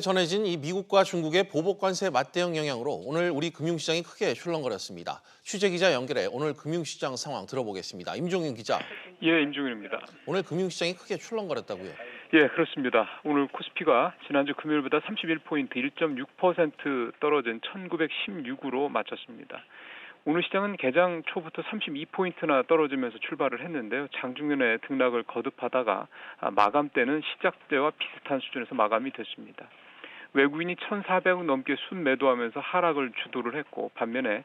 전해진 이 미국과 중국의 보복 관세 맞대응 영향으로 오늘 우리 금융시장이 크게 출렁거렸습니다. 취재 기자 연결해 오늘 금융시장 상황 들어보겠습니다. 임종윤 기자. 예, 임종윤입니다. 오늘 금융시장이 크게 출렁거렸다고요? 예, 그렇습니다. 오늘 코스피가 지난주 금요일보다 31포인트 1.6% 떨어진 1916으로 마쳤습니다. 오늘 시장은 개장 초부터 32포인트나 떨어지면서 출발을 했는데요. 장중년에 등락을 거듭하다가 마감 때는 시작 때와 비슷한 수준에서 마감이 됐습니다. 외국인이 1,400억 넘게 순매도하면서 하락을 주도를 했고 반면에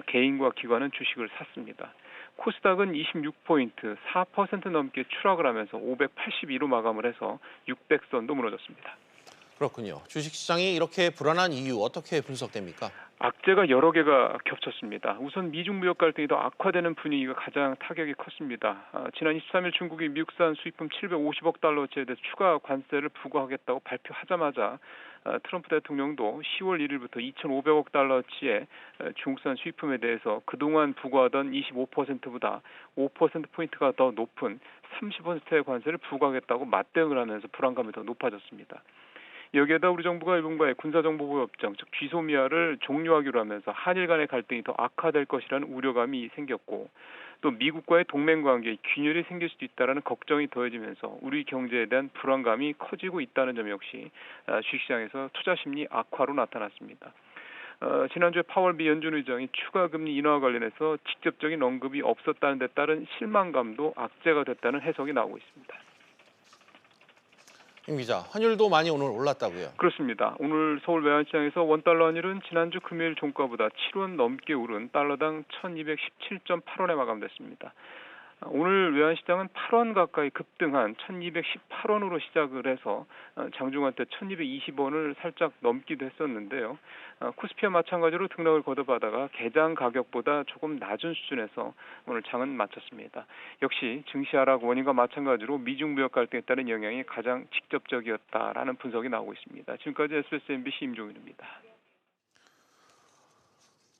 개인과 기관은 주식을 샀습니다. 코스닥은 26포인트, 4% 넘게 추락을 하면서 582로 마감을 해서 600선도 무너졌습니다. 그렇군요. 주식시장이 이렇게 불안한 이유 어떻게 분석됩니까? 악재가 여러 개가 겹쳤습니다. 우선 미중 무역 갈등이 더 악화되는 분위기가 가장 타격이 컸습니다. 지난 23일 중국이 미국산 수입품 750억 달러치에 대해서 추가 관세를 부과하겠다고 발표하자마자 트럼프 대통령도 10월 1일부터 2,500억 달러치의 중국산 수입품에 대해서 그동안 부과하던 25%보다 5%포인트가 더 높은 30%의 관세를 부과하겠다고 맞대응을 하면서 불안감이 더 높아졌습니다. 여기에다 우리 정부가 일본과의 군사정보보호협정, 즉 GSOMIA를 종료하기로 하면서 한일 간의 갈등이 더 악화될 것이라는 우려감이 생겼고 또 미국과의 동맹관계에 균열이 생길 수도 있다는 걱정이 더해지면서 우리 경제에 대한 불안감이 커지고 있다는 점 역시 주식시장에서 투자심리 악화로 나타났습니다. 지난주에 파월 미 연준 의장이 추가 금리 인하와 관련해서 직접적인 언급이 없었다는 데 따른 실망감도 악재가 됐다는 해석이 나오고 있습니다. 임 기자, 환율도 많이 오늘 올랐다고요? 그렇습니다. 오늘 서울 외환시장에서 원달러 환율은 지난주 금요일 종가보다 7원 넘게 오른 달러당 1217.8원에 마감됐습니다. 오늘 외환시장은 8원 가까이 급등한 1218원으로 시작을 해서 장중한 때 1220원을 살짝 넘기도 했었는데요. 코스피와 마찬가지로 등락을 거듭하다가 개장 가격보다 조금 낮은 수준에서 오늘 장은 마쳤습니다. 역시 증시 하락 원인과 마찬가지로 미중 무역 갈등에 따른 영향이 가장 직접적이었다라는 분석이 나오고 있습니다. 지금까지 SBS MBC 임종윤입니다.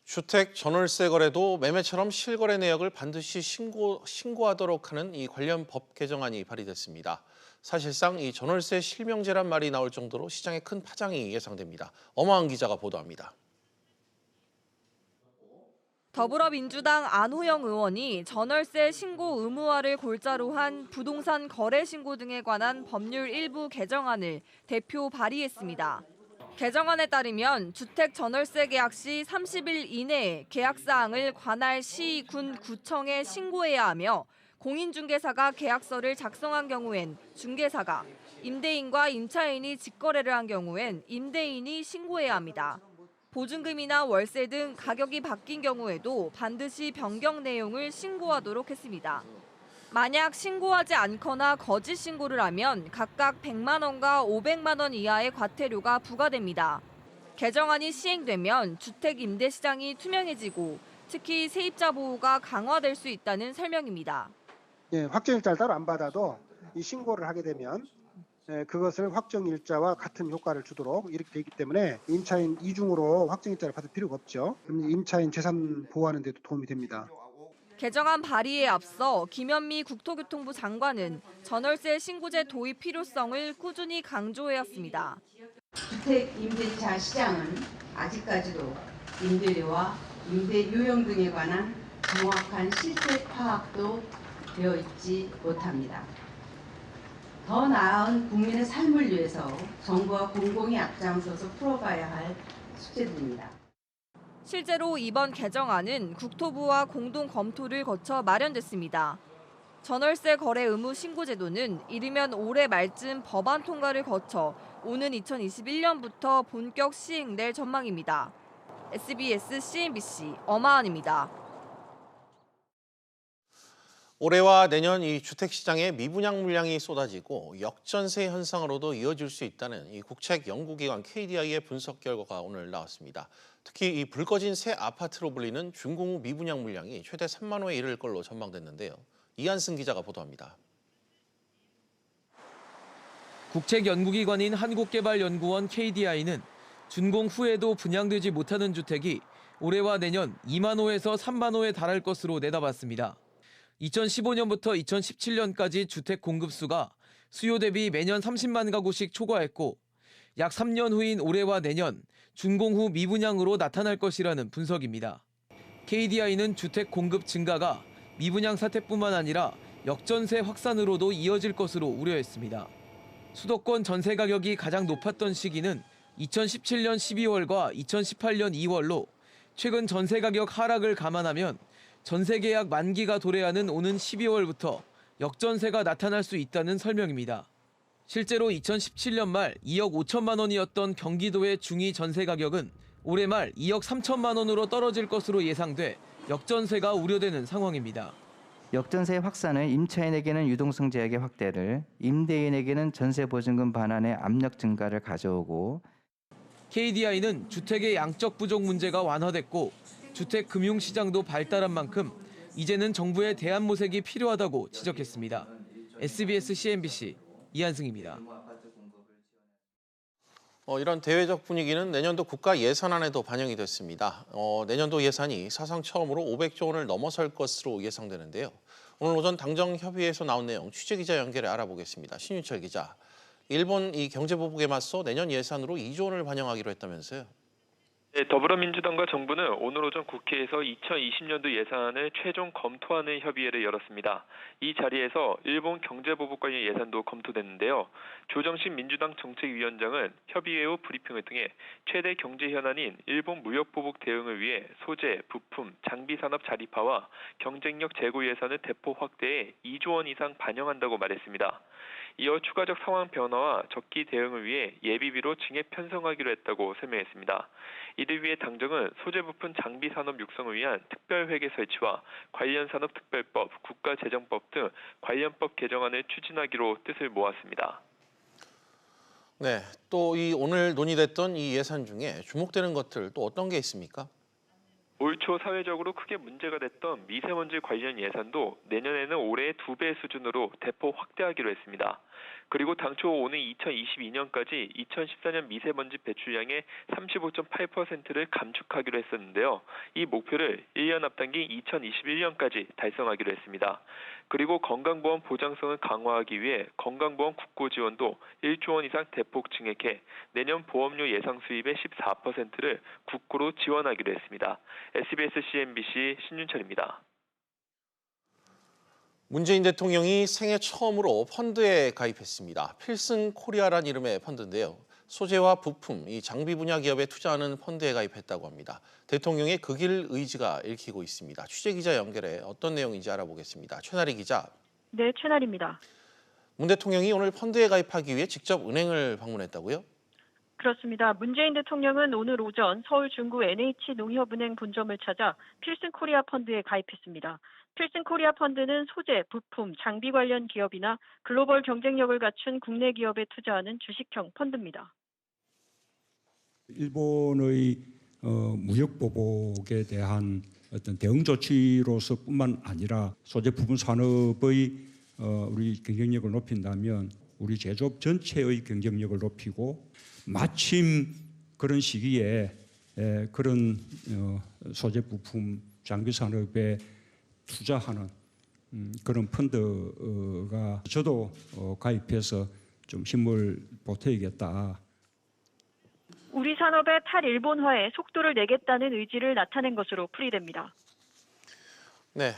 주택 전월세 거래도 매매처럼 실거래 내역을 반드시 신고하도록 하는 이 관련 법 개정안이 발의됐습니다. 사실상 이 전월세 실명제란 말이 나올 정도로 시장에 큰 파장이 예상됩니다. 엄하은 기자가 보도합니다. 더불어민주당 안호영 의원이 전월세 신고 의무화를 골자로 한 부동산 거래 신고 등에 관한 법률 일부 개정안을 대표 발의했습니다. 개정안에 따르면 주택 전월세 계약 시 30일 이내에 계약사항을 관할 시, 군, 구청에 신고해야 하며 공인중개사가 계약서를 작성한 경우엔 중개사가, 임대인과 임차인이 직거래를 한 경우엔 임대인이 신고해야 합니다. 보증금이나 월세 등 가격이 바뀐 경우에도 반드시 변경 내용을 신고하도록 했습니다. 만약 신고하지 않거나 거짓 신고를 하면 각각 100만 원과 500만 원 이하의 과태료가 부과됩니다. 개정안이 시행되면 주택 임대 시장이 투명해지고 특히 세입자 보호가 강화될 수 있다는 설명입니다. 확정일자를 따로 안 받아도 이 신고를 하게 되면 그것을 확정일자와 같은 효과를 주도록 이렇게 되기 때문에 임차인 이중으로 확정일자를 받을 필요가 없죠. 그럼 임차인 재산 보호하는 데도 도움이 됩니다. 개정안 발의에 앞서 김현미 국토교통부 장관은 전월세 신고제 도입 필요성을 꾸준히 강조해왔습니다. 주택 임대차 시장은 아직까지도 임대료와 임대 유형 등에 관한 정확한 실태 파악도 되어 있지 못합니다. 더 나은 국민의 삶을 위해서 정부와 공공이 앞장서서 풀어가야 할 숙제들입니다. 실제로 이번 개정안은 국토부와 공동 검토를 거쳐 마련됐습니다. 전월세 거래 의무 신고 제도는 이르면 올해 말쯤 법안 통과를 거쳐 오는 2021년부터 본격 시행될 전망입니다. SBS CNBC 엄하은입니다. 올해와 내년 이 주택시장에 미분양 물량이 쏟아지고 역전세 현상으로도 이어질 수 있다는 이 국책 연구기관 KDI의 분석 결과가 오늘 나왔습니다. 특히 이 불 꺼진 새 아파트로 불리는 준공후 미분양 물량이 최대 3만 호에 이를 걸로 전망됐는데요. 이한승 기자가 보도합니다. 국책연구기관인 한국개발연구원 KDI는 준공 후에도 분양되지 못하는 주택이 올해와 내년 2만 호에서 3만 호에 달할 것으로 내다봤습니다. 2015년부터 2017년까지 주택 공급수가 수요 대비 매년 30만 가구씩 초과했고 약 3년 후인 올해와 내년 준공 후 미분양으로 나타날 것이라는 분석입니다. KDI는 주택 공급 증가가 미분양 사태뿐만 아니라 역전세 확산으로도 이어질 것으로 우려했습니다. 수도권 전세 가격이 가장 높았던 시기는 2017년 12월과 2018년 2월로 최근 전세 가격 하락을 감안하면 전세 계약 만기가 도래하는 오는 12월부터 역전세가 나타날 수 있다는 설명입니다. 실제로 2017년 말 2억 5천만 원이었던 경기도의 중위 전세 가격은 올해 말 2억 3천만 원으로 떨어질 것으로 예상돼 역전세가 우려되는 상황입니다. 역전세 확산은 임차인에게는 유동성 제약의 확대를, 임대인에게는 전세 보증금 반환의 압력 증가를 가져오고 KDI는 주택의 양적 부족 문제가 완화됐고 주택 금융 시장도 발달한 만큼 이제는 정부의 대안 모색이 필요하다고 지적했습니다. SBS CNBC 이한승입니다. 이런 대외적 분위기는 내년도 국가 예산안에도 반영이 됐습니다. 내년도 예산이 사상 처음으로 500조 원을 넘어설 것으로 예상되는데요. 오늘 오전 당정협의회에서 나온 내용 취재기자 연결해 알아보겠습니다. 신윤철 기자. 일본 이 경제보복에 맞서 내년 예산으로 2조 원을 반영하기로 했다면서요? 네, 더불어민주당과 정부는 오늘 오전 국회에서 2020년도 예산안을 최종 검토하는 협의회를 열었습니다. 이 자리에서 일본 경제보복 관련 예산도 검토됐는데요. 조정식 민주당 정책위원장은 협의회 후 브리핑을 통해 최대 경제 현안인 일본 무역보복 대응을 위해 소재, 부품, 장비 산업 자립화와 경쟁력 제고 예산을 대폭 확대해 2조 원 이상 반영한다고 말했습니다. 이어 추가적 상황 변화와 적기 대응을 위해 예비비로 증액 편성하기로 했다고 설명했습니다. 이를 위해 당정은 소재 부품 장비 산업 육성을 위한 특별회계 설치와 관련 산업 특별법, 국가재정법 등 관련법 개정안을 추진하기로 뜻을 모았습니다. 네, 또 이 오늘 논의됐던 이 예산 중에 주목되는 것들 또 어떤 게 있습니까? 올 초 사회적으로 크게 문제가 됐던 미세먼지 관련 예산도 내년에는 올해의 2배 수준으로 대폭 확대하기로 했습니다. 그리고 당초 오는 2022년까지 2014년 미세먼지 배출량의 35.8%를 감축하기로 했었는데요. 이 목표를 1년 앞당긴 2021년까지 달성하기로 했습니다. 그리고 건강보험 보장성을 강화하기 위해 건강보험 국고 지원도 1조 원 이상 대폭 증액해 내년 보험료 예상 수입의 14%를 국고로 지원하기로 했습니다. SBS CNBC 신윤철입니다. 문재인 대통령이 생애 처음으로 펀드에 가입했습니다. 필승 코리아란 이름의 펀드인데요. 소재와 부품, 이 장비 분야 기업에 투자하는 펀드에 가입했다고 합니다. 대통령의 그 길 의지가 읽히고 있습니다. 취재기자 연결해 어떤 내용인지 알아보겠습니다. 최나리 기자. 네, 최나리입니다. 문 대통령이 오늘 펀드에 가입하기 위해 직접 은행을 방문했다고요? 그렇습니다. 문재인 대통령은 오늘 오전 서울 중구 NH농협은행 본점을 찾아 필승코리아 펀드에 가입했습니다. 필승코리아 펀드는 소재, 부품, 장비 관련 기업이나 글로벌 경쟁력을 갖춘 국내 기업에 투자하는 주식형 펀드입니다. 일본의 무역 보복에 대한 어떤 대응 조치로서뿐만 아니라 소재 부품 산업의 우리 경쟁력을 높인다면 우리 제조업 전체의 경쟁력을 높이고 마침 그런 시기에 그런 소재 부품 장비 산업에 투자하는 그런 펀드가 저도 가입해서 좀 힘을 보태야겠다. 우리 산업의 탈일본화에 속도를 내겠다는 의지를 나타낸 것으로 풀이됩니다. 네,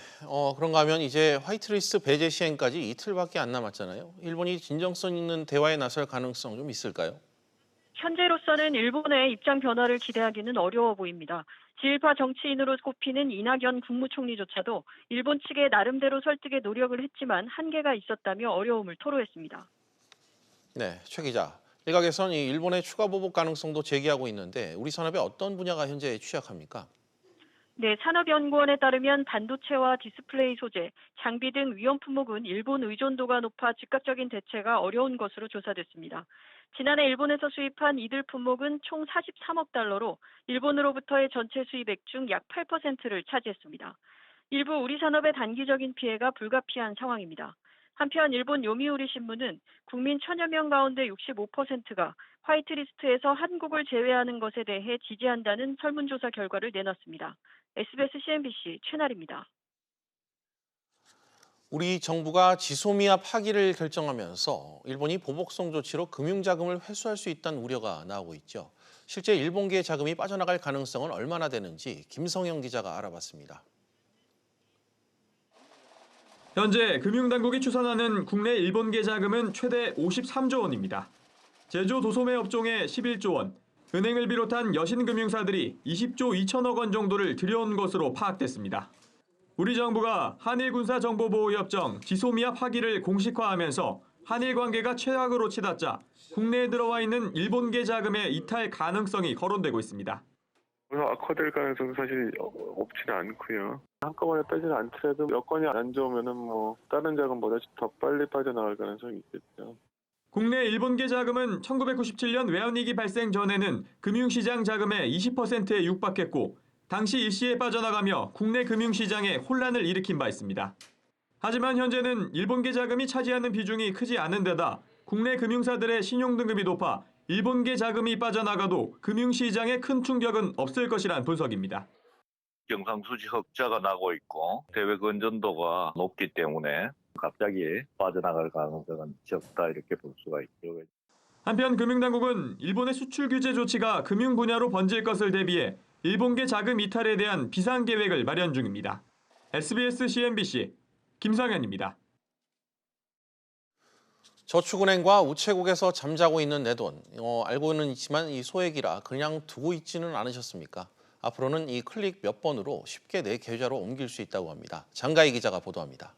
그런가 하면 이제 화이트리스트 배제 시행까지 이틀밖에 안 남았잖아요. 일본이 진정성 있는 대화에 나설 가능성 좀 있을까요? 현재로서는 일본의 입장 변화를 기대하기는 어려워 보입니다. 지일파 정치인으로 꼽히는 이낙연 국무총리조차도 일본 측에 나름대로 설득에 노력을 했지만 한계가 있었다며 어려움을 토로했습니다. 네, 최 기자. 일각에선 이 일본의 추가 보복 가능성도 제기하고 있는데 우리 산업의 어떤 분야가 현재 취약합니까? 네, 산업연구원에 따르면 반도체와 디스플레이 소재, 장비 등 위험 품목은 일본 의존도가 높아 즉각적인 대체가 어려운 것으로 조사됐습니다. 지난해 일본에서 수입한 이들 품목은 총 43억 달러로 일본으로부터의 전체 수입액 중 약 8%를 차지했습니다. 일부 우리 산업의 단기적인 피해가 불가피한 상황입니다. 한편 일본 요미우리 신문은 국민 1000여 명 가운데 65%가 화이트리스트에서 한국을 제외하는 것에 대해 지지한다는 설문조사 결과를 내놨습니다. SBS CNBC 최나리입니다. 우리 정부가 지소미아 파기를 결정하면서 일본이 보복성 조치로 금융자금을 회수할 수 있다는 우려가 나오고 있죠. 실제 일본계 자금이 빠져나갈 가능성은 얼마나 되는지 김성영 기자가 알아봤습니다. 현재 금융당국이 추산하는 국내 일본계 자금은 최대 53조 원입니다. 제조 도소매 업종에 11조 원, 은행을 비롯한 여신금융사들이 20조 2천억 원 정도를 들여온 것으로 파악됐습니다. 우리 정부가 한일군사정보보호협정 지소미아 파기를 공식화하면서 한일 관계가 최악으로 치닫자 국내에 들어와 있는 일본계 자금의 이탈 가능성이 거론되고 있습니다. 악화될 가능성은 사실 없지는 않고요. 한꺼번에 빼지는 않더라도 여건이 안 좋으면은 다른 자금보다 더 빨리 빠져나갈 가능성이 있겠죠. 국내 일본계 자금은 1997년 외환위기 발생 전에는 금융시장 자금의 20%에 육박했고 당시 일시에 빠져나가며 국내 금융시장에 혼란을 일으킨 바 있습니다. 하지만 현재는 일본계 자금이 차지하는 비중이 크지 않은 데다 국내 금융사들의 신용등급이 높아 일본계 자금이 빠져나가도 금융시장에 큰 충격은 없을 것이란 분석입니다. 경상수지 흑자가 나고 있고 대외 건전도가 높기 때문에 갑자기 빠져나갈 가능성은 적다 이렇게 볼 수가 있죠. 한편 금융당국은 일본의 수출 규제 조치가 금융 분야로 번질 것을 대비해 일본계 자금 이탈에 대한 비상계획을 마련 중입니다. SBS CNBC 김상현입니다. 저축은행과 우체국에서 잠자고 있는 내 돈, 알고는 있지만 이 소액이라 그냥 두고 있지는 않으셨습니까? 앞으로는 이 클릭 몇 번으로 쉽게 내 계좌로 옮길 수 있다고 합니다. 장가희 기자가 보도합니다.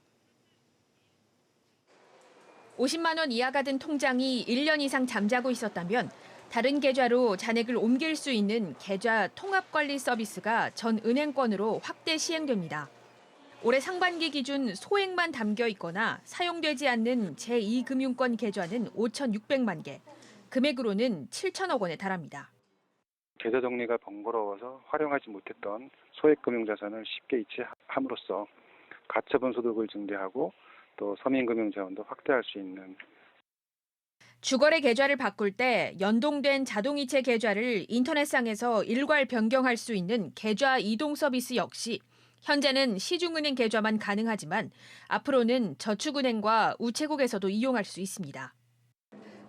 50만 원 이하가 든 통장이 1년 이상 잠자고 있었다면 다른 계좌로 잔액을 옮길 수 있는 계좌 통합관리 서비스가 전 은행권으로 확대 시행됩니다. 올해 상반기 기준 소액만 담겨 있거나 사용되지 않는 제2금융권 계좌는 5,600만 개, 금액으로는 7천억 원에 달합니다. 계좌 정리가 번거로워서 활용하지 못했던 소액 금융자산을 쉽게 이체함으로써 가처분 소득을 증대하고 또 서민금융자원도 확대할 수 있는. 주거래 계좌를 바꿀 때 연동된 자동이체 계좌를 인터넷상에서 일괄 변경할 수 있는 계좌 이동 서비스 역시 현재는 시중은행 계좌만 가능하지만 앞으로는 저축은행과 우체국에서도 이용할 수 있습니다.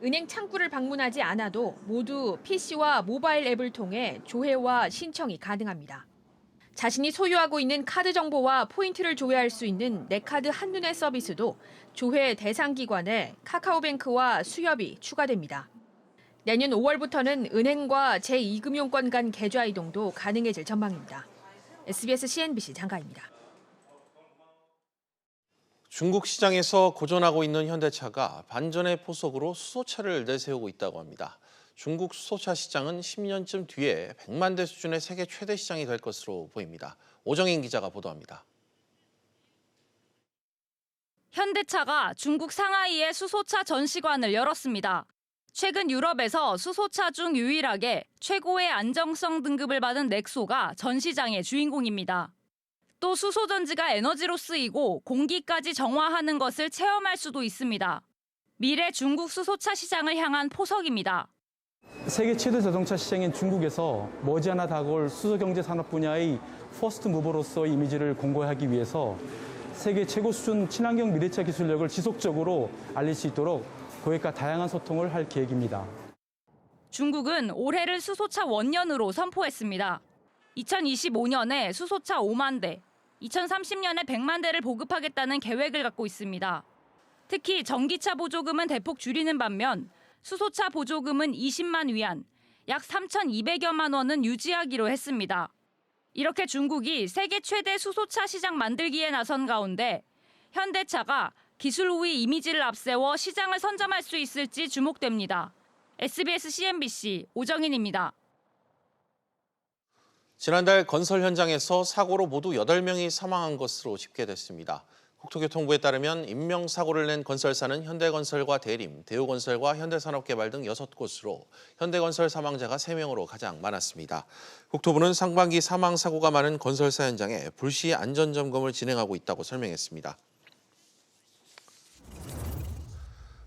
은행 창구를 방문하지 않아도 모두 PC와 모바일 앱을 통해 조회와 신청이 가능합니다. 자신이 소유하고 있는 카드 정보와 포인트를 조회할 수 있는 내 카드 한눈에 서비스도 조회 대상 기관에 카카오뱅크와 수협이 추가됩니다. 내년 5월부터는 은행과 제2금융권 간 계좌 이동도 가능해질 전망입니다. SBS CNBC 장가입니다. 중국 시장에서 고전하고 있는 현대차가 반전의 포석으로 수소차를 내세우고 있다고 합니다. 중국 수소차 시장은 10년쯤 뒤에 100만 대 수준의 세계 최대 시장이 될 것으로 보입니다. 오정인 기자가 보도합니다. 현대차가 중국 상하이에 수소차 전시관을 열었습니다. 최근 유럽에서 수소차 중 유일하게 최고의 안정성 등급을 받은 넥소가 전시장의 주인공입니다. 또 수소전지가 에너지로 쓰이고 공기까지 정화하는 것을 체험할 수도 있습니다. 미래 중국 수소차 시장을 향한 포석입니다. 세계 최대 자동차 시장인 중국에서 머지않아 다가올 수소경제 산업 분야의 퍼스트 무버로서의 이미지를 공고하기 위해서 세계 최고 수준 친환경 미래차 기술력을 지속적으로 알릴 수 있도록 고객과 다양한 소통을 할 계획입니다. 중국은 올해를 수소차 원년으로 선포했습니다. 2025년에 수소차 5만 대, 2030년에 100만 대를 보급하겠다는 계획을 갖고 있습니다. 특히 전기차 보조금은 대폭 줄이는 반면 수소차 보조금은 20만 위안, 약 3,200여만 원은 유지하기로 했습니다. 이렇게 중국이 세계 최대 수소차 시장 만들기에 나선 가운데 현대차가 기술 우위 이미지를 앞세워 시장을 선점할 수 있을지 주목됩니다. SBS CNBC 오정인입니다. 지난달 건설 현장에서 사고로 모두 8명이 사망한 것으로 집계됐습니다. 국토교통부에 따르면 인명사고를 낸 건설사는 현대건설과 대림, 대우건설과 현대산업개발 등 6곳으로 현대건설 사망자가 3명으로 가장 많았습니다. 국토부는 상반기 사망사고가 많은 건설사 현장에 불시 안전점검을 진행하고 있다고 설명했습니다.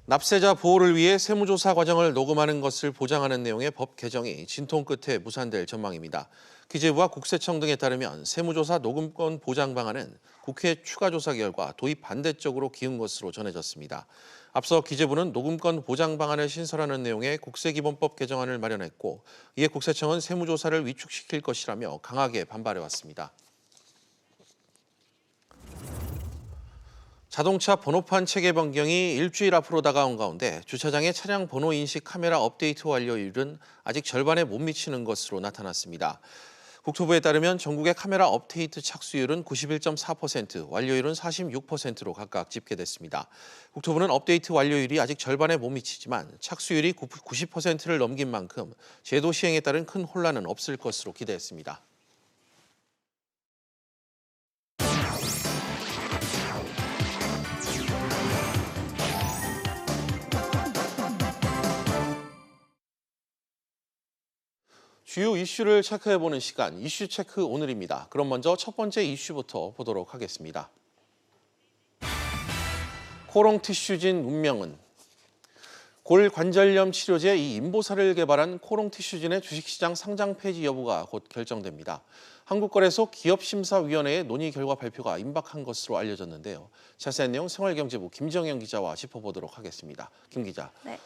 납세자 보호를 위해 세무조사 과정을 녹음하는 것을 보장하는 내용의 법 개정이 진통 끝에 무산될 전망입니다. 기재부와 국세청 등에 따르면 세무조사 녹음권 보장 방안은 국회 추가 조사 결과 도입 반대쪽으로 기운 것으로 전해졌습니다. 앞서 기재부는 녹음권 보장 방안을 신설하는 내용의 국세기본법 개정안을 마련했고 이에 국세청은 세무조사를 위축시킬 것이라며 강하게 반발해왔습니다. 자동차 번호판 체계 변경이 일주일 앞으로 다가온 가운데 주차장의 차량 번호 인식 카메라 업데이트 완료율은 아직 절반에 못 미치는 것으로 나타났습니다. 국토부에 따르면 전국의 카메라 업데이트 착수율은 91.4%, 완료율은 46%로 각각 집계됐습니다. 국토부는 업데이트 완료율이 아직 절반에 못 미치지만 착수율이 90%를 넘긴 만큼 제도 시행에 따른 큰 혼란은 없을 것으로 기대했습니다. 주요 이슈를 체크해보는 시간, 이슈 체크 오늘입니다. 그럼 먼저 첫 번째 이슈부터 보도록 하겠습니다. 코롱 티슈진 운명은 골관절염 치료제 이 인보사를 개발한 코롱 티슈진의 주식시장 상장 폐지 여부가 곧 결정됩니다. 한국거래소 기업심사위원회의 논의 결과 발표가 임박한 것으로 알려졌는데요. 자세한 내용 생활경제부 김정현 기자와 짚어보도록 하겠습니다. 김 기자, 네.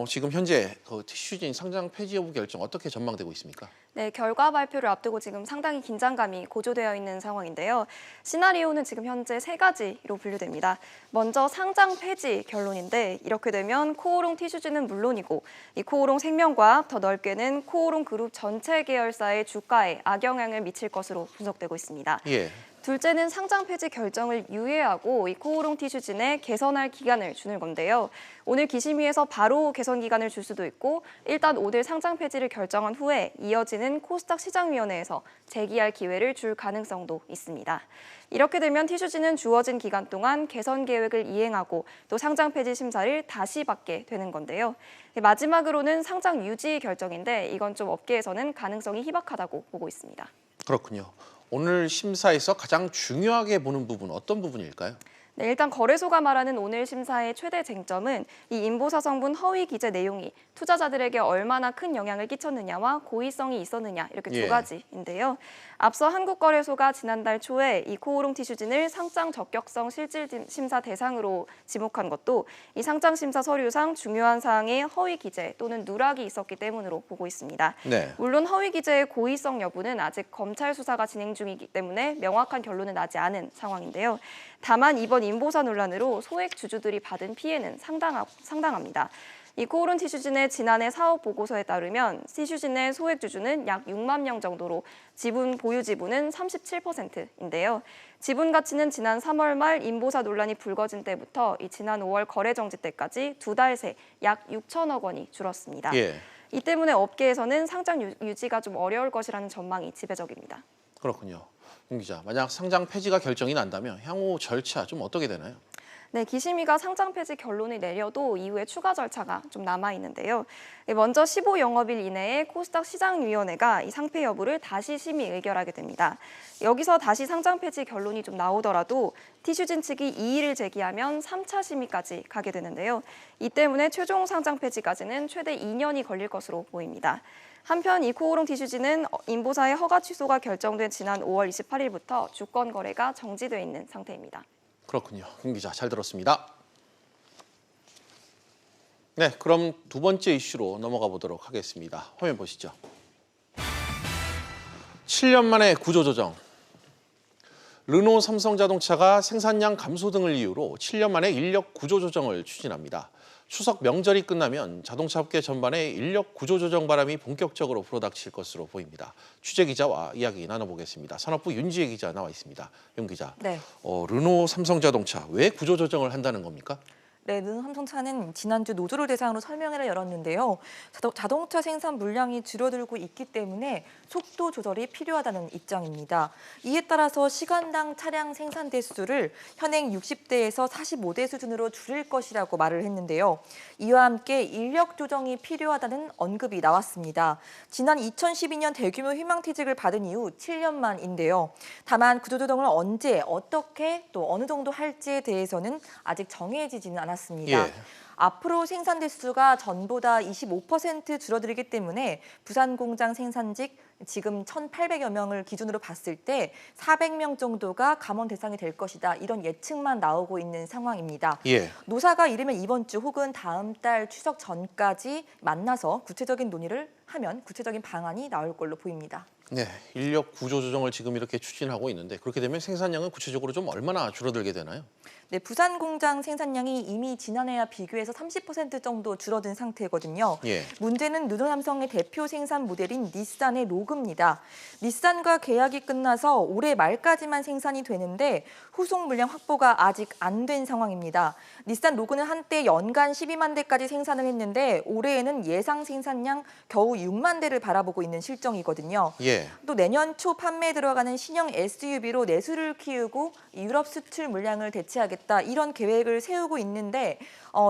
지금 현재 티슈진 상장 폐지 여부 결정 어떻게 전망되고 있습니까? 네, 결과 발표를 앞두고 지금 상당히 긴장감이 고조되어 있는 상황인데요. 시나리오는 지금 현재 3가지로 분류됩니다. 먼저 상장 폐지 결론인데 이렇게 되면 코오롱 티슈진은 물론이고 이 코오롱 생명과학, 더 넓게는 코오롱 그룹 전체 계열사의 주가에 악영향을 미칠 것으로 분석되고 있습니다. 예. 둘째는 상장 폐지 결정을 유예하고 이 코오롱 티슈진에 개선할 기간을 주는 건데요. 오늘 기심위에서 바로 개선 기간을 줄 수도 있고 일단 오늘 상장 폐지를 결정한 후에 이어지는 코스닥 시장위원회에서 재기할 기회를 줄 가능성도 있습니다. 이렇게 되면 티슈진은 주어진 기간 동안 개선 계획을 이행하고 또 상장 폐지 심사를 다시 받게 되는 건데요. 마지막으로는 상장 유지 결정인데 이건 좀 업계에서는 가능성이 희박하다고 보고 있습니다. 그렇군요. 오늘 심사에서 가장 중요하게 보는 부분 어떤 부분일까요? 네, 일단 거래소가 말하는 오늘 심사의 최대 쟁점은 이 인보사 성분 허위 기재 내용이 투자자들에게 얼마나 큰 영향을 끼쳤느냐와 고의성이 있었느냐 이렇게 두 가지인데요. 앞서 한국거래소가 지난달 초에 이 코오롱 티슈진을 상장 적격성 실질 심사 대상으로 지목한 것도 이 상장 심사 서류상 중요한 사항에 허위 기재 또는 누락이 있었기 때문으로 보고 있습니다. 네. 물론 허위 기재의 고의성 여부는 아직 검찰 수사가 진행 중이기 때문에 명확한 결론은 나지 않은 상황인데요. 다만 이번 인보사 논란으로 소액 주주들이 받은 피해는 상당합니다. 이 코오롱 티슈진의 지난해 사업 보고서에 따르면 티슈진의 소액 주주는 약 6만 명 정도로 지분 보유 지분은 37%인데요. 지분 가치는 지난 3월 말 인보사 논란이 불거진 때부터 이 지난 5월 거래 정지 때까지 2달 새 약 6천억 원이 줄었습니다. 예. 이 때문에 업계에서는 상장 유지가 좀 어려울 것이라는 전망이 지배적입니다. 그렇군요. 김 기자, 만약 상장 폐지가 결정이 난다면 향후 절차 좀 어떻게 되나요? 네, 기심위가 상장 폐지 결론을 내려도 이후에 추가 절차가 좀 남아 있는데요. 먼저 15영업일 이내에 코스닥 시장위원회가 이 상폐 여부를 다시 심의 의결하게 됩니다. 여기서 다시 상장 폐지 결론이 좀 나오더라도 티슈진 측이 이의를 제기하면 3차 심의까지 가게 되는데요. 이 때문에 최종 상장 폐지까지는 최대 2년이 걸릴 것으로 보입니다. 한편 이 코오롱 티슈진은 인보사의 허가 취소가 결정된 지난 5월 28일부터 주권 거래가 정지돼 있는 상태입니다. 그렇군요. 김 기자, 잘 들었습니다. 네, 그럼 두 번째 이슈로 넘어가 보도록 하겠습니다. 화면 보시죠. 7년 만에 구조조정. 르노 삼성자동차가 생산량 감소 등을 이유로 7년 만에 인력 구조조정을 추진합니다. 추석 명절이 끝나면 자동차 업계 전반에 인력 구조조정 바람이 본격적으로 불어닥칠 것으로 보입니다. 취재 기자와 이야기 나눠보겠습니다. 산업부 윤지혜 기자 나와 있습니다. 윤 기자, 네. 르노 삼성자동차 왜 구조조정을 한다는 겁니까? 네, 르노 삼성차는 지난주 노조를 대상으로 설명회를 열었는데요. 자동차 생산 물량이 줄어들고 있기 때문에 속도 조절이 필요하다는 입장입니다. 이에 따라서 시간당 차량 생산 대수를 현행 60대에서 45대 수준으로 줄일 것이라고 말을 했는데요. 이와 함께 인력 조정이 필요하다는 언급이 나왔습니다. 지난 2012년 대규모 희망퇴직을 받은 이후 7년 만인데요. 다만 구조조정을 언제, 어떻게 또 어느 정도 할지에 대해서는 아직 정해지지는 않았습니다. 예. 앞으로 생산 대수가 전보다 25% 줄어들기 때문에 부산 공장 생산직 지금 1,800여 명을 기준으로 봤을 때 400명 정도가 감원 대상이 될 것이다. 이런 예측만 나오고 있는 상황입니다. 예. 노사가 이르면 이번 주 혹은 다음 달 추석 전까지 만나서 구체적인 논의를 하면 구체적인 방안이 나올 걸로 보입니다. 네, 인력 구조 조정을 지금 이렇게 추진하고 있는데 그렇게 되면 생산량은 구체적으로 좀 얼마나 줄어들게 되나요? 네, 부산 공장 생산량이 이미 지난해와 비교해서 30% 정도 줄어든 상태거든요. 예. 문제는 르노삼성의 대표 생산 모델인 닛산의 로그입니다. 닛산과 계약이 끝나서 올해 말까지만 생산이 되는데 후속 물량 확보가 아직 안 된 상황입니다. 닛산 로그는 한때 연간 12만 대까지 생산을 했는데 올해에는 예상 생산량 겨우 6만 대를 바라보고 있는 실정이거든요. 예. 또 내년 초 판매에 들어가는 신형 SUV로 내수를 키우고 유럽 수출 물량을 대체하겠다. 이런 계획을 세우고 있는데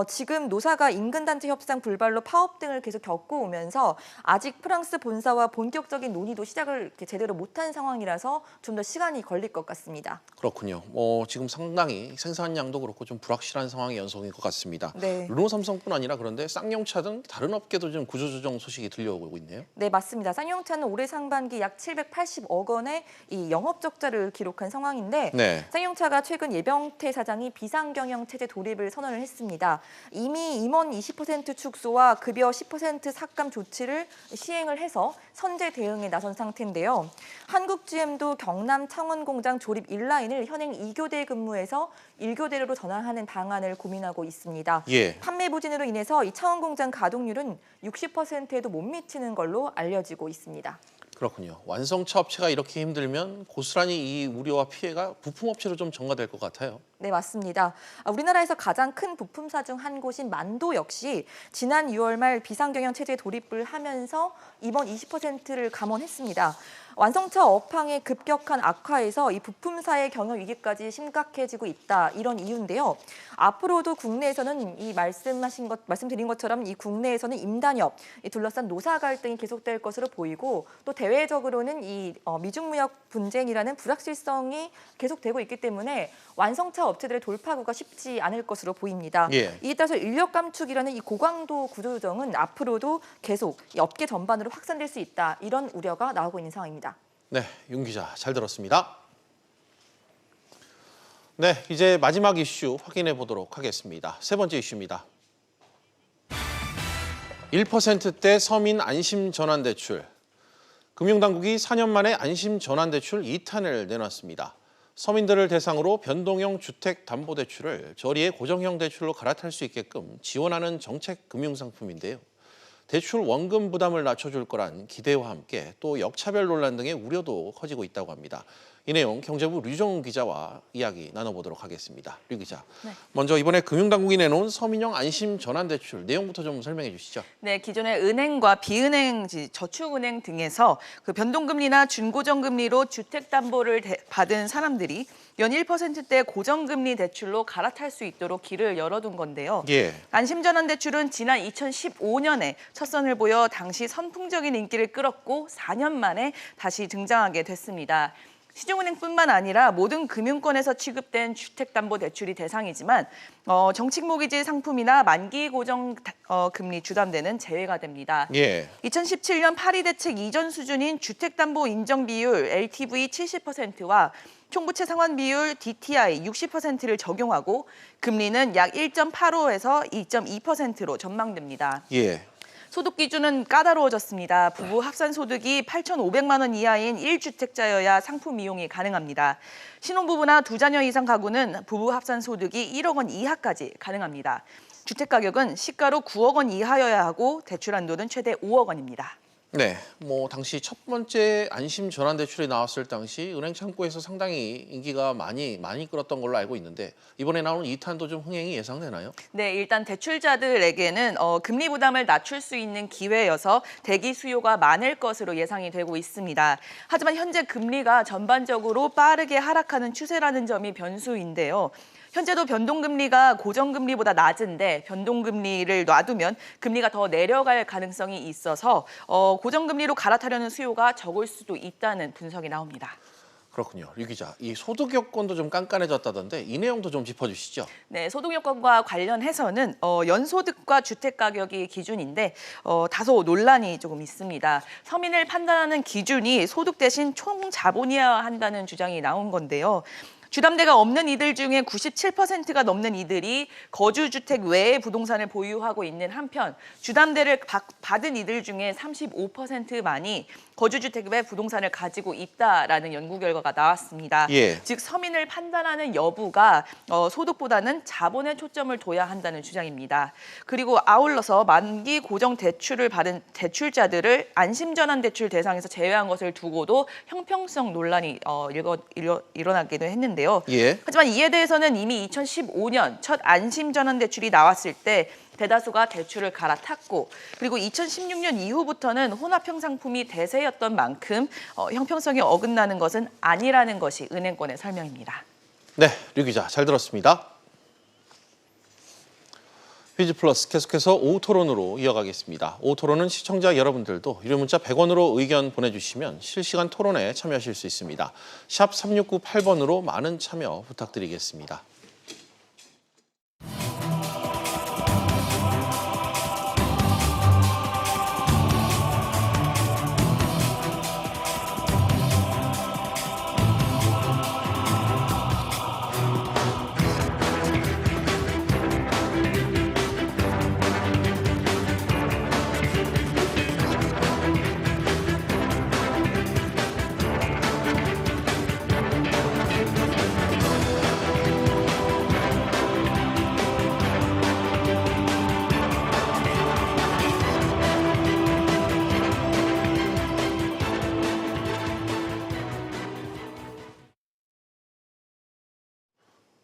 지금 노사가 인근단체 협상 불발로 파업 등을 계속 겪어오면서 아직 프랑스 본사와 본격적인 논의도 시작을 이렇게 제대로 못한 상황이라서 좀 더 시간이 걸릴 것 같습니다. 그렇군요. 지금 상당히 생산량도 그렇고 좀 불확실한 상황이 연속인 것 같습니다. 네. 르노삼성뿐 아니라 그런데 쌍용차 등 다른 업계도 좀 구조조정 소식이 들려오고 있네요. 네, 맞습니다. 쌍용차는 올해 상반기 약 780억 원의 이 영업 적자를 기록한 상황인데 네. 쌍용차가 최근 예병태 사장이 비상경영 체제 돌입을 선언을 했습니다. 이미 임원 20% 축소와 급여 10% 삭감 조치를 시행을 해서 선제 대응에 나선 상태인데요. 한국GM도 경남 창원 공장 조립 1라인을 현행 2교대 근무에서 1교대로 전환하는 방안을 고민하고 있습니다. 예. 판매 부진으로 인해서 이 창원 공장 가동률은 60%에도 못 미치는 걸로 알려지고 있습니다. 그렇군요. 완성차 업체가 이렇게 힘들면 고스란히 이 우려와 피해가 부품업체로 좀 전가될 것 같아요. 네, 맞습니다. 우리나라에서 가장 큰 부품사 중 한 곳인 만도 역시 지난 6월 말 비상경영 체제에 돌입을 하면서 이번 20%를 감원했습니다. 완성차 업황의 급격한 악화에서 이 부품사의 경영 위기까지 심각해지고 있다. 이런 이유인데요. 앞으로도 국내에서는 이 말씀드린 것처럼 이 국내에서는 임단협, 둘러싼 노사 갈등이 계속될 것으로 보이고 또 대외적으로는 이 미중 무역 분쟁이라는 불확실성이 계속되고 있기 때문에 완성차 업체들의 돌파구가 쉽지 않을 것으로 보입니다. 예. 이에 따라서 인력 감축이라는 이 고강도 구조조정은 앞으로도 계속 이 업계 전반으로 확산될 수 있다. 이런 우려가 나오고 있는 상황입니다. 네, 윤 기자 잘 들었습니다. 네, 이제 마지막 이슈 확인해 보도록 하겠습니다. 세 번째 이슈입니다. 1%대 서민 안심 전환대출. 금융당국이 4년 만에 안심 전환대출 2탄을 내놨습니다. 서민들을 대상으로 변동형 주택담보대출을 저리의 고정형 대출로 갈아탈 수 있게끔 지원하는 정책 금융상품인데요. 대출 원금 부담을 낮춰줄 거란 기대와 함께 또 역차별 논란 등의 우려도 커지고 있다고 합니다. 이 내용 경제부 류정훈 기자와 이야기 나눠보도록 하겠습니다. 류 기자, 네. 먼저 이번에 금융당국이 내놓은 서민형 안심 전환대출 내용부터 좀 설명해 주시죠. 네, 기존의 은행과 비은행, 저축은행 등에서 그 변동금리나 준고정금리로 주택담보를 받은 사람들이 연 1%대 고정금리 대출로 갈아탈 수 있도록 길을 열어둔 건데요. 예. 안심전환대출은 지난 2015년에 첫 선을 보여 당시 선풍적인 인기를 끌었고 4년 만에 다시 등장하게 됐습니다. 시중은행뿐만 아니라 모든 금융권에서 취급된 주택담보대출이 대상이지만 정책 모기지 상품이나 만기 고정 금리 주담대는 제외가 됩니다. 예. 2017년 파리 대책 이전 수준인 주택담보 인정 비율 LTV 70%와 총부채 상환 비율 DTI 60%를 적용하고 금리는 약 1.85에서 2.2%로 전망됩니다. 예. 소득 기준은 까다로워졌습니다. 부부 합산 소득이 8,500만 원 이하인 1주택자여야 상품 이용이 가능합니다. 신혼부부나 2자녀 이상 가구는 부부 합산 소득이 1억 원 이하까지 가능합니다. 주택 가격은 시가로 9억 원 이하여야 하고 대출 한도는 최대 5억 원입니다. 네, 당시 첫 번째 안심 전환 대출이 나왔을 당시 은행 창구에서 상당히 인기가 많이 끌었던 걸로 알고 있는데 이번에 나오는 2탄도 좀 흥행이 예상되나요? 네, 일단 대출자들에게는 금리 부담을 낮출 수 있는 기회여서 대기 수요가 많을 것으로 예상이 되고 있습니다. 하지만 현재 금리가 전반적으로 빠르게 하락하는 추세라는 점이 변수인데요. 현재도 변동금리가 고정금리보다 낮은데 변동금리를 놔두면 금리가 더 내려갈 가능성이 있어서 고정금리로 갈아타려는 수요가 적을 수도 있다는 분석이 나옵니다. 그렇군요. 류 기자, 이 소득 여건도 좀 깐깐해졌다던데 이 내용도 좀 짚어주시죠. 네, 소득 여건과 관련해서는 연소득과 주택 가격이 기준인데 다소 논란이 조금 있습니다. 서민을 판단하는 기준이 소득 대신 총 자본이어야 한다는 주장이 나온 건데요. 주담대가 없는 이들 중에 97%가 넘는 이들이 거주주택 외의 부동산을 보유하고 있는 한편 주담대를 받은 이들 중에 35%만이 거주주택 외 부동산을 가지고 있다라는 연구 결과가 나왔습니다. 예. 즉 서민을 판단하는 여부가 소득보다는 자본에 초점을 둬야 한다는 주장입니다. 그리고 아울러서 만기 고정 대출을 받은 대출자들을 안심전환대출 대상에서 제외한 것을 두고도 형평성 논란이 일어나기도 했는데요. 예. 하지만 이에 대해서는 이미 2015년 첫 안심전환대출이 나왔을 때 대다수가 대출을 갈아탔고 그리고 2016년 이후부터는 혼합형상품이 대세였던 만큼 형평성이 어긋나는 것은 아니라는 것이 은행권의 설명입니다. 네, 류 기자 잘 들었습니다. 퀴즈 플러스 계속해서 오후 토론으로 이어가겠습니다. 오후 토론은 시청자 여러분들도 유료 문자 100원으로 의견 보내주시면 실시간 토론에 참여하실 수 있습니다. 샵 3698번으로 많은 참여 부탁드리겠습니다.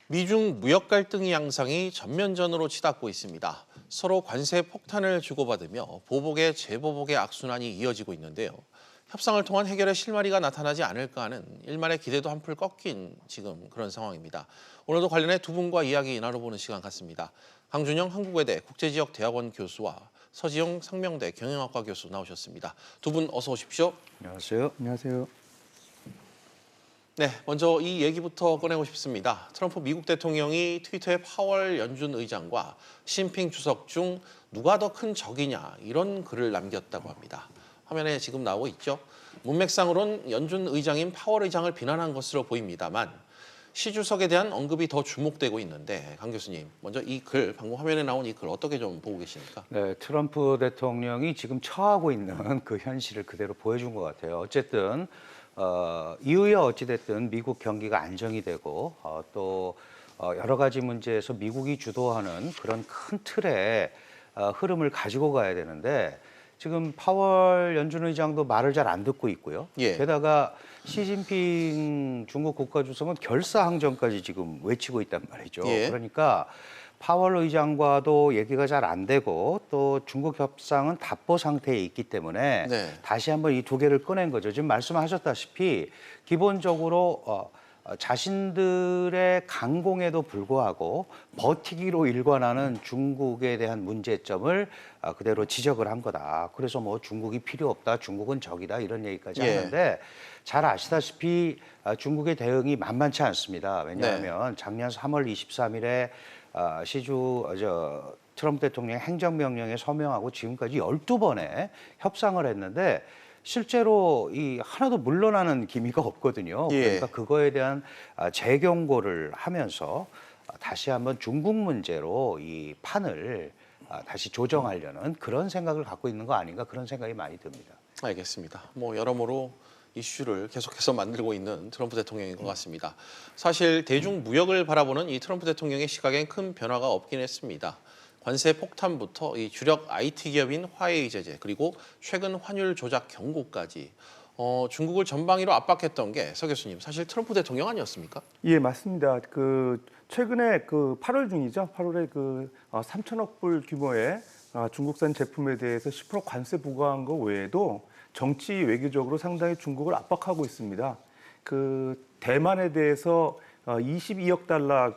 미중 무역 갈등 양상이 전면전으로 치닫고 있습니다. 서로 관세 폭탄을 주고받으며 보복의 재보복의 악순환이 이어지고 있는데요. 협상을 통한 해결의 실마리가 나타나지 않을까 하는 일말의 기대도 한풀 꺾인 지금 그런 상황입니다. 오늘도 관련해 두 분과 이야기 나눠보는 시간 같습니다. 강준영 한국외대 국제지역대학원 교수와 서지용 상명대 경영학과 교수 나오셨습니다. 두 분 어서 오십시오. 안녕하세요. 안녕하세요. 네, 먼저 이 얘기부터 꺼내고 싶습니다. 트럼프 미국 대통령이 트위터에 파월 연준 의장과 시진핑 주석 중 누가 더 큰 적이냐 이런 글을 남겼다고 합니다. 화면에 지금 나오고 있죠. 문맥상으론 연준 의장인 파월 의장을 비난한 것으로 보입니다만 시 주석에 대한 언급이 더 주목되고 있는데 강 교수님, 먼저 이 글, 방금 화면에 나온 이 글 어떻게 좀 보고 계십니까? 네, 트럼프 대통령이 지금 처하고 있는 그 현실을 그대로 보여준 것 같아요. 어쨌든 이후에 어찌됐든 미국 경기가 안정이 되고 또 여러 가지 문제에서 미국이 주도하는 그런 큰 틀의 흐름을 가지고 가야 되는데 지금 파월 연준 의장도 말을 잘 안 듣고 있고요. 예. 게다가 시진핑 중국 국가주석은 결사항전까지 지금 외치고 있단 말이죠. 예. 그러니까 파월 의장과도 얘기가 잘 안 되고 또 중국 협상은 답보 상태에 있기 때문에 네. 다시 한번 이 두 개를 꺼낸 거죠. 지금 말씀하셨다시피 기본적으로 자신들의 강공에도 불구하고 버티기로 일관하는 중국에 대한 문제점을 그대로 지적을 한 거다. 그래서 뭐 중국이 필요 없다, 중국은 적이다 이런 얘기까지 하는데 잘 아시다시피 중국의 대응이 만만치 않습니다. 왜냐하면 작년 3월 23일에 트럼프 대통령의 행정명령에 서명하고 지금까지 12번의 협상을 했는데 실제로 이 하나도 물러나는 기미가 없거든요. 그러니까 그거에 대한 재경고를 하면서 다시 한번 중국 문제로 이 판을 다시 조정하려는 그런 생각을 갖고 있는 거 아닌가 그런 생각이 많이 듭니다. 알겠습니다. 뭐 여러모로 이슈를 계속해서 만들고 있는 트럼프 대통령인 것 같습니다. 사실 대중 무역을 바라보는 이 트럼프 대통령의 시각엔 큰 변화가 없긴 했습니다. 관세 폭탄부터 이 주력 IT 기업인 화웨이 제재 그리고 최근 환율 조작 경고까지 중국을 전방위로 압박했던 게 서 교수님 사실 트럼프 대통령 아니었습니까? 예, 맞습니다. 최근에 8월 중이죠. 8월에 3천억 불 규모의 중국산 제품에 대해서 10% 관세 부과한 거 외에도 정치 외교적으로 상당히 중국을 압박하고 있습니다. 대만에 대해서 22억 달러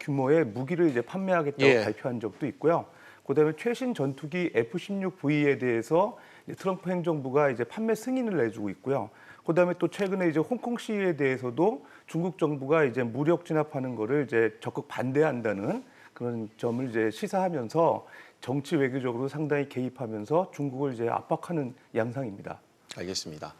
규모의 무기를 이제 판매하겠다고 발표한 적도 있고요. 그다음에 최신 전투기 F-16V에 대해서 이제 트럼프 행정부가 이제 판매 승인을 내주고 있고요. 그다음에 또 최근에 이제 홍콩 시위에 대해서도 중국 정부가 이제 무력 진압하는 거를 이제 적극 반대한다는 그런 점을 이제 시사하면서 정치 외교적으로 상당히 개입하면서 중국을 이제 압박하는 양상입니다. 알겠습니다.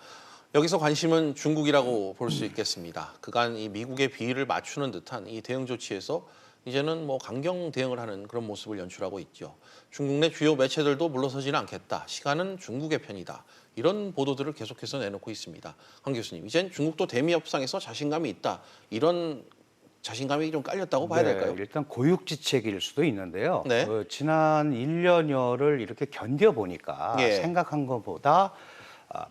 여기서 관심은 중국이라고 볼 수 있겠습니다. 그간 이 미국의 비위를 맞추는 듯한 이 대응 조치에서 이제는 뭐 강경 대응을 하는 그런 모습을 연출하고 있죠. 중국 내 주요 매체들도 물러서지는 않겠다. 시간은 중국의 편이다. 이런 보도들을 계속해서 내놓고 있습니다. 강 교수님, 이젠 중국도 대미 협상에서 자신감이 있다. 이런 자신감이 좀 깔렸다고 봐야 될까요? 일단 고육지책일 수도 있는데요. 네. 지난 1년여를 이렇게 견뎌보니까 예. 생각한 것보다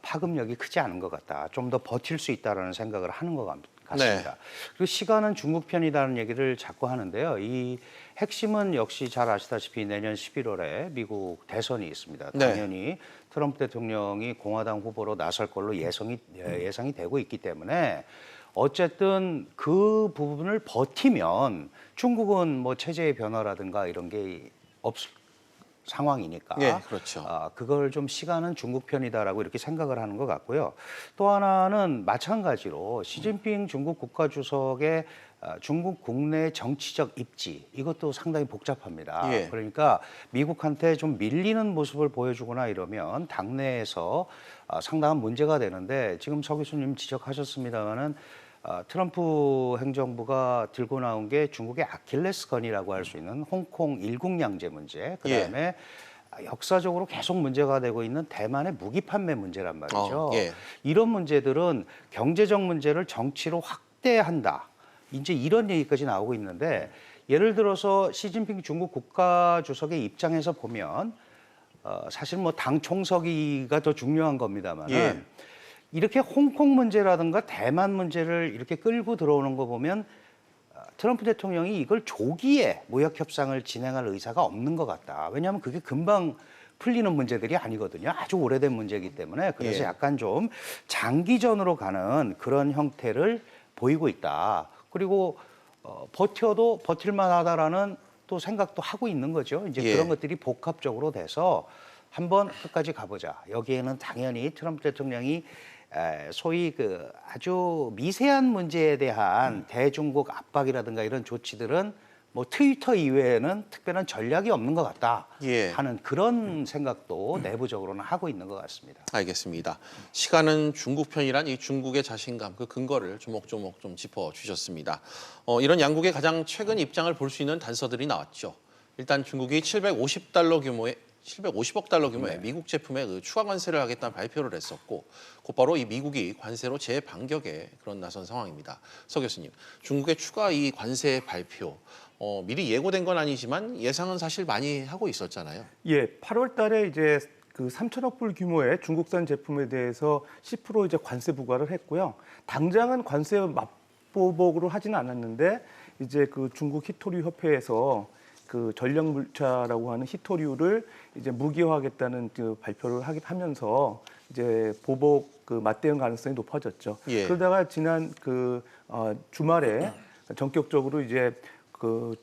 파급력이 크지 않은 것 같다. 좀 더 버틸 수 있다는 생각을 하는 것 같습니다. 네. 그리고 시간은 중국 편이라는 얘기를 자꾸 하는데요. 이 핵심은 역시 잘 아시다시피 내년 11월에 미국 대선이 있습니다. 네. 당연히 트럼프 대통령이 공화당 후보로 나설 걸로 예상이 되고 있기 때문에 어쨌든 그 부분을 버티면 중국은 뭐 체제의 변화라든가 이런 게 없을 상황이니까 예, 그렇죠. 그걸 좀 시간은 중국 편이다라고 이렇게 생각을 하는 것 같고요. 또 하나는 마찬가지로 시진핑 중국 국가주석의 중국 국내 정치적 입지 이것도 상당히 복잡합니다. 예. 그러니까 미국한테 좀 밀리는 모습을 보여주거나 이러면 당내에서 상당한 문제가 되는데 지금 서 교수님 지적하셨습니다마는 트럼프 행정부가 들고 나온 게 중국의 아킬레스건이라고 할 수 있는 홍콩 일국양제 문제, 그다음에 역사적으로 계속 문제가 되고 있는 대만의 무기 판매 문제란 말이죠. 예. 이런 문제들은 경제적 문제를 정치로 확대한다. 이제 이런 얘기까지 나오고 있는데 예를 들어서 시진핑 중국 국가주석의 입장에서 보면 사실 뭐 당 총서기가 더 중요한 겁니다만은 예. 이렇게 홍콩 문제라든가 대만 문제를 이렇게 끌고 들어오는 거 보면 트럼프 대통령이 이걸 조기에 무역 협상을 진행할 의사가 없는 것 같다. 왜냐하면 그게 금방 풀리는 문제들이 아니거든요. 아주 오래된 문제이기 때문에 그래서 예. 약간 좀 장기전으로 가는 그런 형태를 보이고 있다. 그리고 버텨도 버틸만하다라는 또 생각도 하고 있는 거죠. 이제 예. 그런 것들이 복합적으로 돼서 한번 끝까지 가보자. 여기에는 당연히 트럼프 대통령이 소위 그 아주 미세한 문제에 대한 대중국 압박이라든가 이런 조치들은 뭐 트위터 이외에는 특별한 전략이 없는 것 같다 예. 하는 그런 생각도 내부적으로는 하고 있는 것 같습니다. 알겠습니다. 시간은 중국 편이란 이 중국의 자신감, 그 근거를 조목조목 좀 짚어주셨습니다. 이런 양국의 가장 최근 입장을 볼 수 있는 단서들이 나왔죠. 일단 중국이 750억 달러 규모의 미국 제품에 그 추가 관세를 하겠다는 발표를 했었고 곧바로 이 미국이 관세로 재반격에 그런 나선 상황입니다. 서 교수님, 중국의 추가 이 관세 발표 미리 예고된 건 아니지만 예상은 사실 많이 하고 있었잖아요. 예, 8월 달에 이제 그 3천억 불 규모의 중국산 제품에 대해서 10% 이제 관세 부과를 했고요. 당장은 관세 맞보복으로 하지는 않았는데 이제 그 중국 히토류 협회에서 그 전력물차라고 하는 히토류를 이제 무기화하겠다는 그 발표를 하면서 이제 보복 그 맞대응 가능성이 높아졌죠. 예. 그러다가 지난 그 주말에 전격적으로 이제 그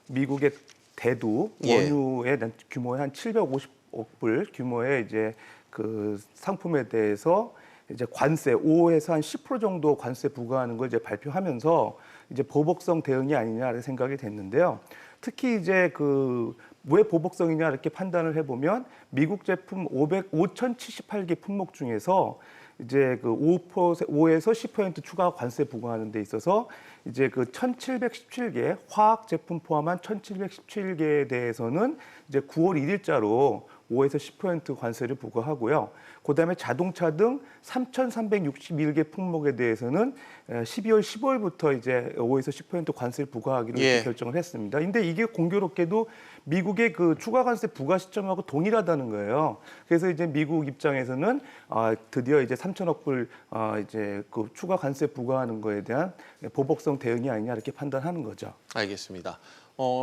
미국의 대두 원유의 규모의 한 750억 불 규모의 이제 그 상품에 대해서 이제 관세 5에서 한 10% 정도 관세 부과하는 걸 이제 발표하면서 이제 보복성 대응이 아니냐는 생각이 됐는데요. 특히 이제 그 왜 보복성이냐 이렇게 판단을 해보면 미국 제품 5,078개 품목 중에서 이제 그 5에서 10% 추가 관세 부과하는 데 있어서 이제 그 1,717개 화학 제품 포함한 1,717개에 대해서는 이제 9월 1일자로 5에서 10% 관세를 부과하고요. 그다음에 자동차 등 3,361개 품목에 대해서는 12월 15일부터 이제 5에서 10% 관세를 부과하기로 예. 결정을 했습니다. 근데 이게 공교롭게도 미국의 그 추가 관세 부과 시점하고 동일하다는 거예요. 그래서 이제 미국 입장에서는 드디어 이제 3천억 불 이제 그 추가 관세 부과하는 거에 대한 보복성 대응이 아니냐 이렇게 판단하는 거죠. 알겠습니다.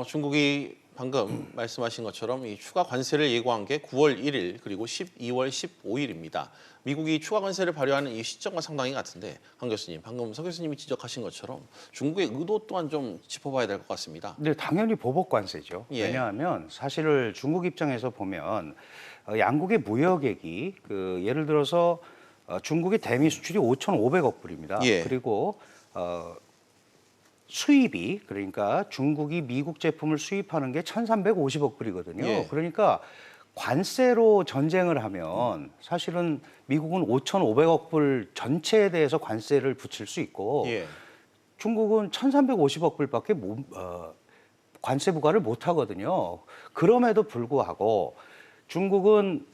중국이 방금 말씀하신 것처럼 이 추가 관세를 예고한 게 9월 1일 그리고 12월 15일입니다. 미국이 추가 관세를 발효하는 이 시점과 상당히 같은데 강 교수님, 방금 서 교수님이 지적하신 것처럼 중국의 의도 또한 좀 짚어봐야 될 것 같습니다. 네, 당연히 보복 관세죠. 예. 왜냐하면 사실 중국 입장에서 보면 양국의 무역액이 예를 들어서 중국의 대미 수출이 5,500억 불입니다. 예. 그리고 수입이 그러니까 중국이 미국 제품을 수입하는 게 1,350억 불이거든요. 예. 그러니까 관세로 전쟁을 하면 사실은 미국은 5,500억 불 전체에 대해서 관세를 붙일 수 있고 예. 중국은 1,350억 불밖에 관세 부과를 못 하거든요. 그럼에도 불구하고 중국은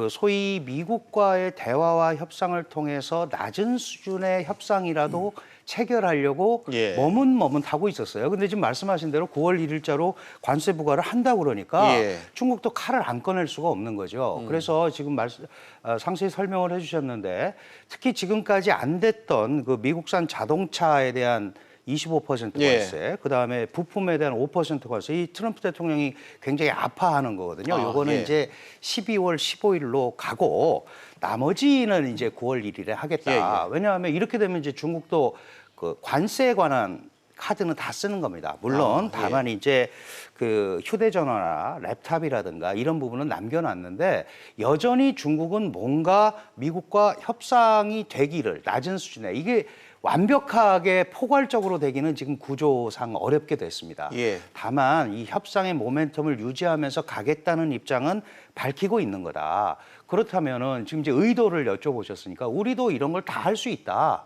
소위 미국과의 대화와 협상을 통해서 낮은 수준의 협상이라도 체결하려고 예. 머뭇하고 있었어요. 근데 지금 말씀하신 대로 9월 1일자로 관세 부과를 한다고 그러니까 예. 중국도 칼을 안 꺼낼 수가 없는 거죠. 그래서 지금 상세히 설명을 해주셨는데 특히 지금까지 안 됐던 미국산 자동차에 대한 25% 관세, 예. 그다음에 부품에 대한 5% 관세, 이 트럼프 대통령이 굉장히 아파하는 거거든요. 요거는 예. 이제 12월 15일로 가고 나머지는 이제 9월 1일에 하겠다. 왜냐하면 이렇게 되면 이제 중국도 관세에 관한 카드는 다 쓰는 겁니다. 물론 다만 이제 휴대전화나 랩탑이라든가 이런 부분은 남겨놨는데 여전히 중국은 뭔가 미국과 협상이 되기를 낮은 수준에 이게 완벽하게 포괄적으로 되기는 지금 구조상 어렵게 됐습니다. 예. 다만 이 협상의 모멘텀을 유지하면서 가겠다는 입장은 밝히고 있는 거다. 그렇다면은 지금 이제 의도를 여쭤보셨으니까 우리도 이런 걸 다 할 수 있다.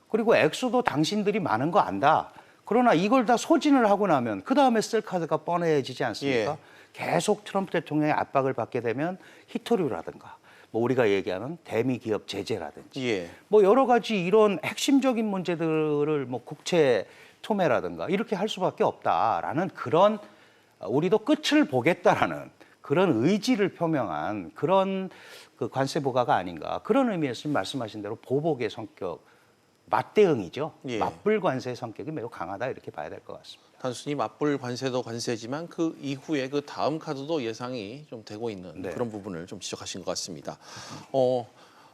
그리고 액수도 당신들이 많은 거 안다. 그러나 이걸 다 소진을 하고 나면 그 다음에 쓸 카드가 뻔해지지 않습니까? 계속 트럼프 대통령의 압박을 받게 되면 히토류라든가 우리가 얘기하는 대미 기업 제재라든지 여러 가지 이런 핵심적인 문제들을 국채 토매라든가 이렇게 할 수밖에 없다라는 그런 우리도 끝을 보겠다라는 그런 의지를 표명한 그런 관세 부과가 아닌가 그런 의미에서 말씀하신 대로 보복의 성격 맞대응이죠. 맞불 관세의 성격이 매우 강하다 이렇게 봐야 될 것 같습니다. 단순히 맞불 관세도 관세지만 그 이후에 그 다음 카드도 예상이 좀 되고 있는 그런 부분을 좀 지적하신 것 같습니다.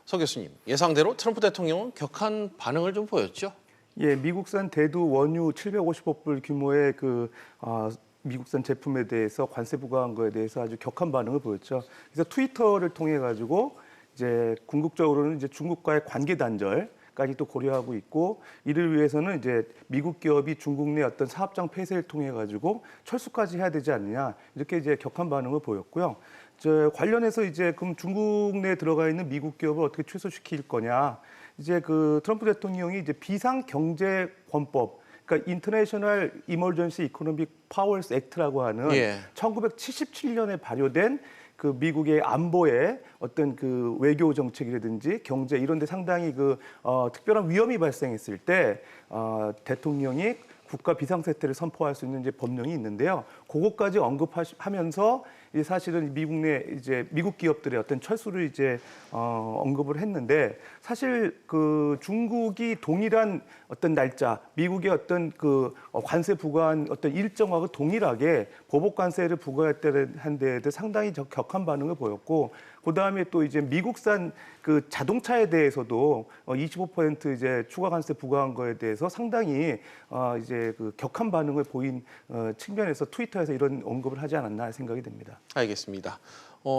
서 교수님, 예상대로 트럼프 대통령은 격한 반응을 좀 보였죠? 예, 미국산 대두 원유 750억 불 규모의 미국산 제품에 대해서 관세 부과한 거에 대해서 아주 격한 반응을 보였죠. 그래서 트위터를 통해 가지고 이제 궁극적으로는 이제 중국과의 관계 단절 까지 또 고려하고 있고 이를 위해서는 이제 미국 기업이 중국 내 어떤 사업장 폐쇄를 통해 가지고 철수까지 해야 되지 않느냐 이렇게 이제 격한 반응을 보였고요. 관련해서 이제 그럼 중국 내에 들어가 있는 미국 기업을 어떻게 취소시킬 거냐 이제 트럼프 대통령이 이제 비상 경제 권법 그러니까 인터내셔널 이머전시 이코노믹 파워스 액트라고 하는 1977년에 발효된 미국의 안보의 어떤 외교 정책이라든지 경제 이런 데 상당히 특별한 위험이 발생했을 때 대통령이 국가 비상사태를 선포할 수 있는 이제 법령이 있는데요. 그것까지 언급하면서 사실은 미국 기업들의 어떤 철수를 이제 언급을 했는데 사실 중국이 동일한 어떤 날짜, 미국의 어떤 관세 부과한 어떤 일정하고 동일하게 보복 관세를 부과했다는 데에 상당히 격한 반응을 보였고. 그다음에 또 이제 미국산 자동차에 대해서도 25% 이제 추가 관세 부과한 거에 대해서 상당히 이제 격한 반응을 보인 측면에서 트위터에서 이런 언급을 하지 않았나 생각이 됩니다. 알겠습니다.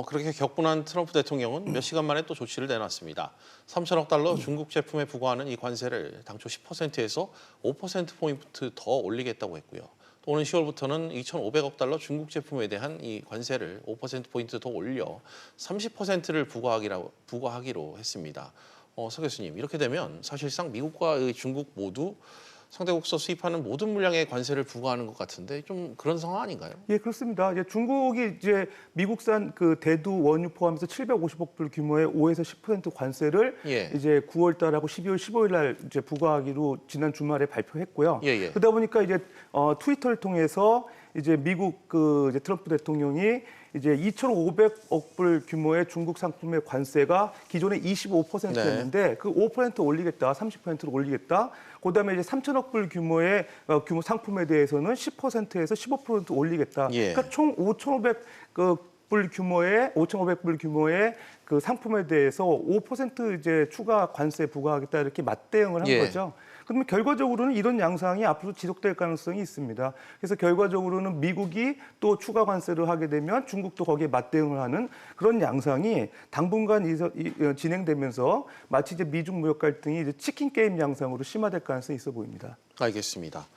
그렇게 격분한 트럼프 대통령은 몇 시간 만에 또 조치를 내놨습니다. 3천억 달러 중국 제품에 부과하는 이 관세를 당초 10%에서 5%포인트 더 올리겠다고 했고요. 오는 10월부터는 2,500억 달러 중국 제품에 대한 이 관세를 5%포인트 더 올려 30%를 부과하기로 했습니다. 서 교수님, 이렇게 되면 사실상 미국과 중국 모두 상대국서 수입하는 모든 물량의 관세를 부과하는 것 같은데 좀 그런 상황 아닌가요? 예, 그렇습니다. 중국이 이제 미국산 대두 원유 포함해서 750억 불 규모의 5에서 10% 관세를 이제 9월 달하고 12월 15일 날 이제 부과하기로 지난 주말에 발표했고요. 그러다 보니까 이제 트위터를 통해서 이제 미국 이제 트럼프 대통령이 이제 2,500억 불 규모의 중국 상품의 관세가 기존에 25%였는데 그 5% 올리겠다, 30%로 올리겠다. 그다음에 이제 3천억 불 규모의 규모 상품에 대해서는 10%에서 15% 올리겠다. 그러니까 총 5,500불 규모의 그 상품에 대해서 5% 이제 추가 관세 부과하겠다 이렇게 맞대응을 한 거죠. 그러면 결과적으로는 이런 양상이 앞으로 지속될 가능성이 있습니다. 그래서 결과적으로는 미국이 또 추가 관세를 하게 되면 중국도 거기에 맞대응을 하는 그런 양상이 당분간 진행되면서 마치 이제 미중 무역 갈등이 이제 치킨 게임 양상으로 심화될 가능성이 있어 보입니다. 알겠습니다.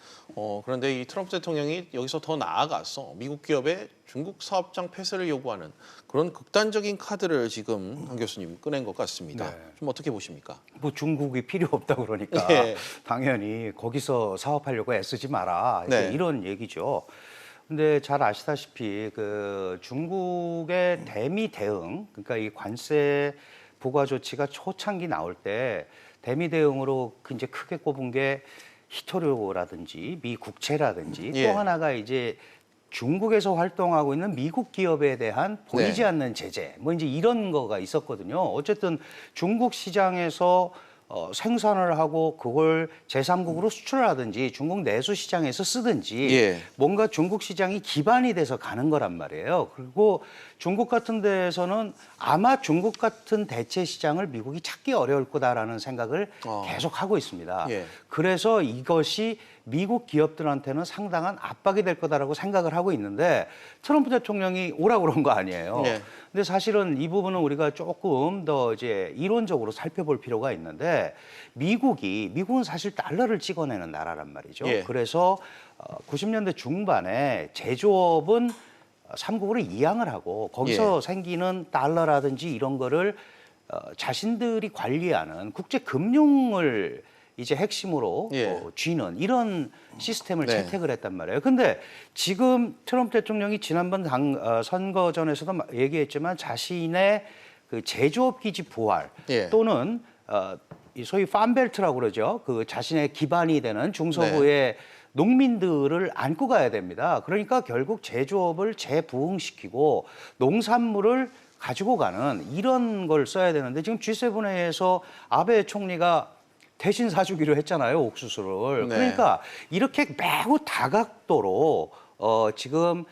그런데 이 트럼프 대통령이 여기서 더 나아가서 미국 기업의 중국 사업장 폐쇄를 요구하는 그런 극단적인 카드를 지금 한 교수님 꺼낸 것 같습니다. 좀 어떻게 보십니까? 뭐 중국이 필요 없다 그러니까 당연히 거기서 사업하려고 애쓰지 마라 이런 얘기죠. 근데 잘 아시다시피 그 중국의 대미 대응, 그러니까 이 관세 부과 조치가 초창기 나올 때 대미 대응으로 이제 크게 꼽은 게 히토류라든지 미 국채라든지 또 하나가 이제 중국에서 활동하고 있는 미국 기업에 대한 보이지 않는 제재, 뭐 이제 이런 거가 있었거든요. 어쨌든 중국 시장에서 생산을 하고 그걸 제3국으로 수출을 하든지 중국 내수 시장에서 쓰든지 뭔가 중국 시장이 기반이 돼서 가는 거란 말이에요. 그리고 중국 같은 데에서는 아마 중국 같은 대체 시장을 미국이 찾기 어려울 거다라는 생각을 계속 하고 있습니다. 그래서 이것이 미국 기업들한테는 상당한 압박이 될 거다라고 생각을 하고 있는데 트럼프 대통령이 오라고 그런 거 아니에요. 근데 사실은 이 부분은 우리가 조금 더 이제 이론적으로 살펴볼 필요가 있는데 미국은 사실 달러를 찍어내는 나라란 말이죠. 그래서 90년대 중반에 제조업은 삼국으로 이양을 하고 거기서 생기는 달러라든지 이런 거를 자신들이 관리하는 국제 금융을 이제 핵심으로 쥐는 이런 시스템을 채택을 했단 말이에요. 근데 지금 트럼프 대통령이 지난번 선거 전에서도 얘기했지만 자신의 그 제조업 기지 부활 또는 이 소위 팜벨트라고 그러죠. 그 자신의 기반이 되는 중서부의 농민들을 안고 가야 됩니다. 그러니까 결국 제조업을 재부흥시키고 농산물을 가지고 가는 이런 걸 써야 되는데 지금 G7회에서 아베 총리가 대신 사주기로 했잖아요, 옥수수를. 그러니까 이렇게 매우 다각도로 지금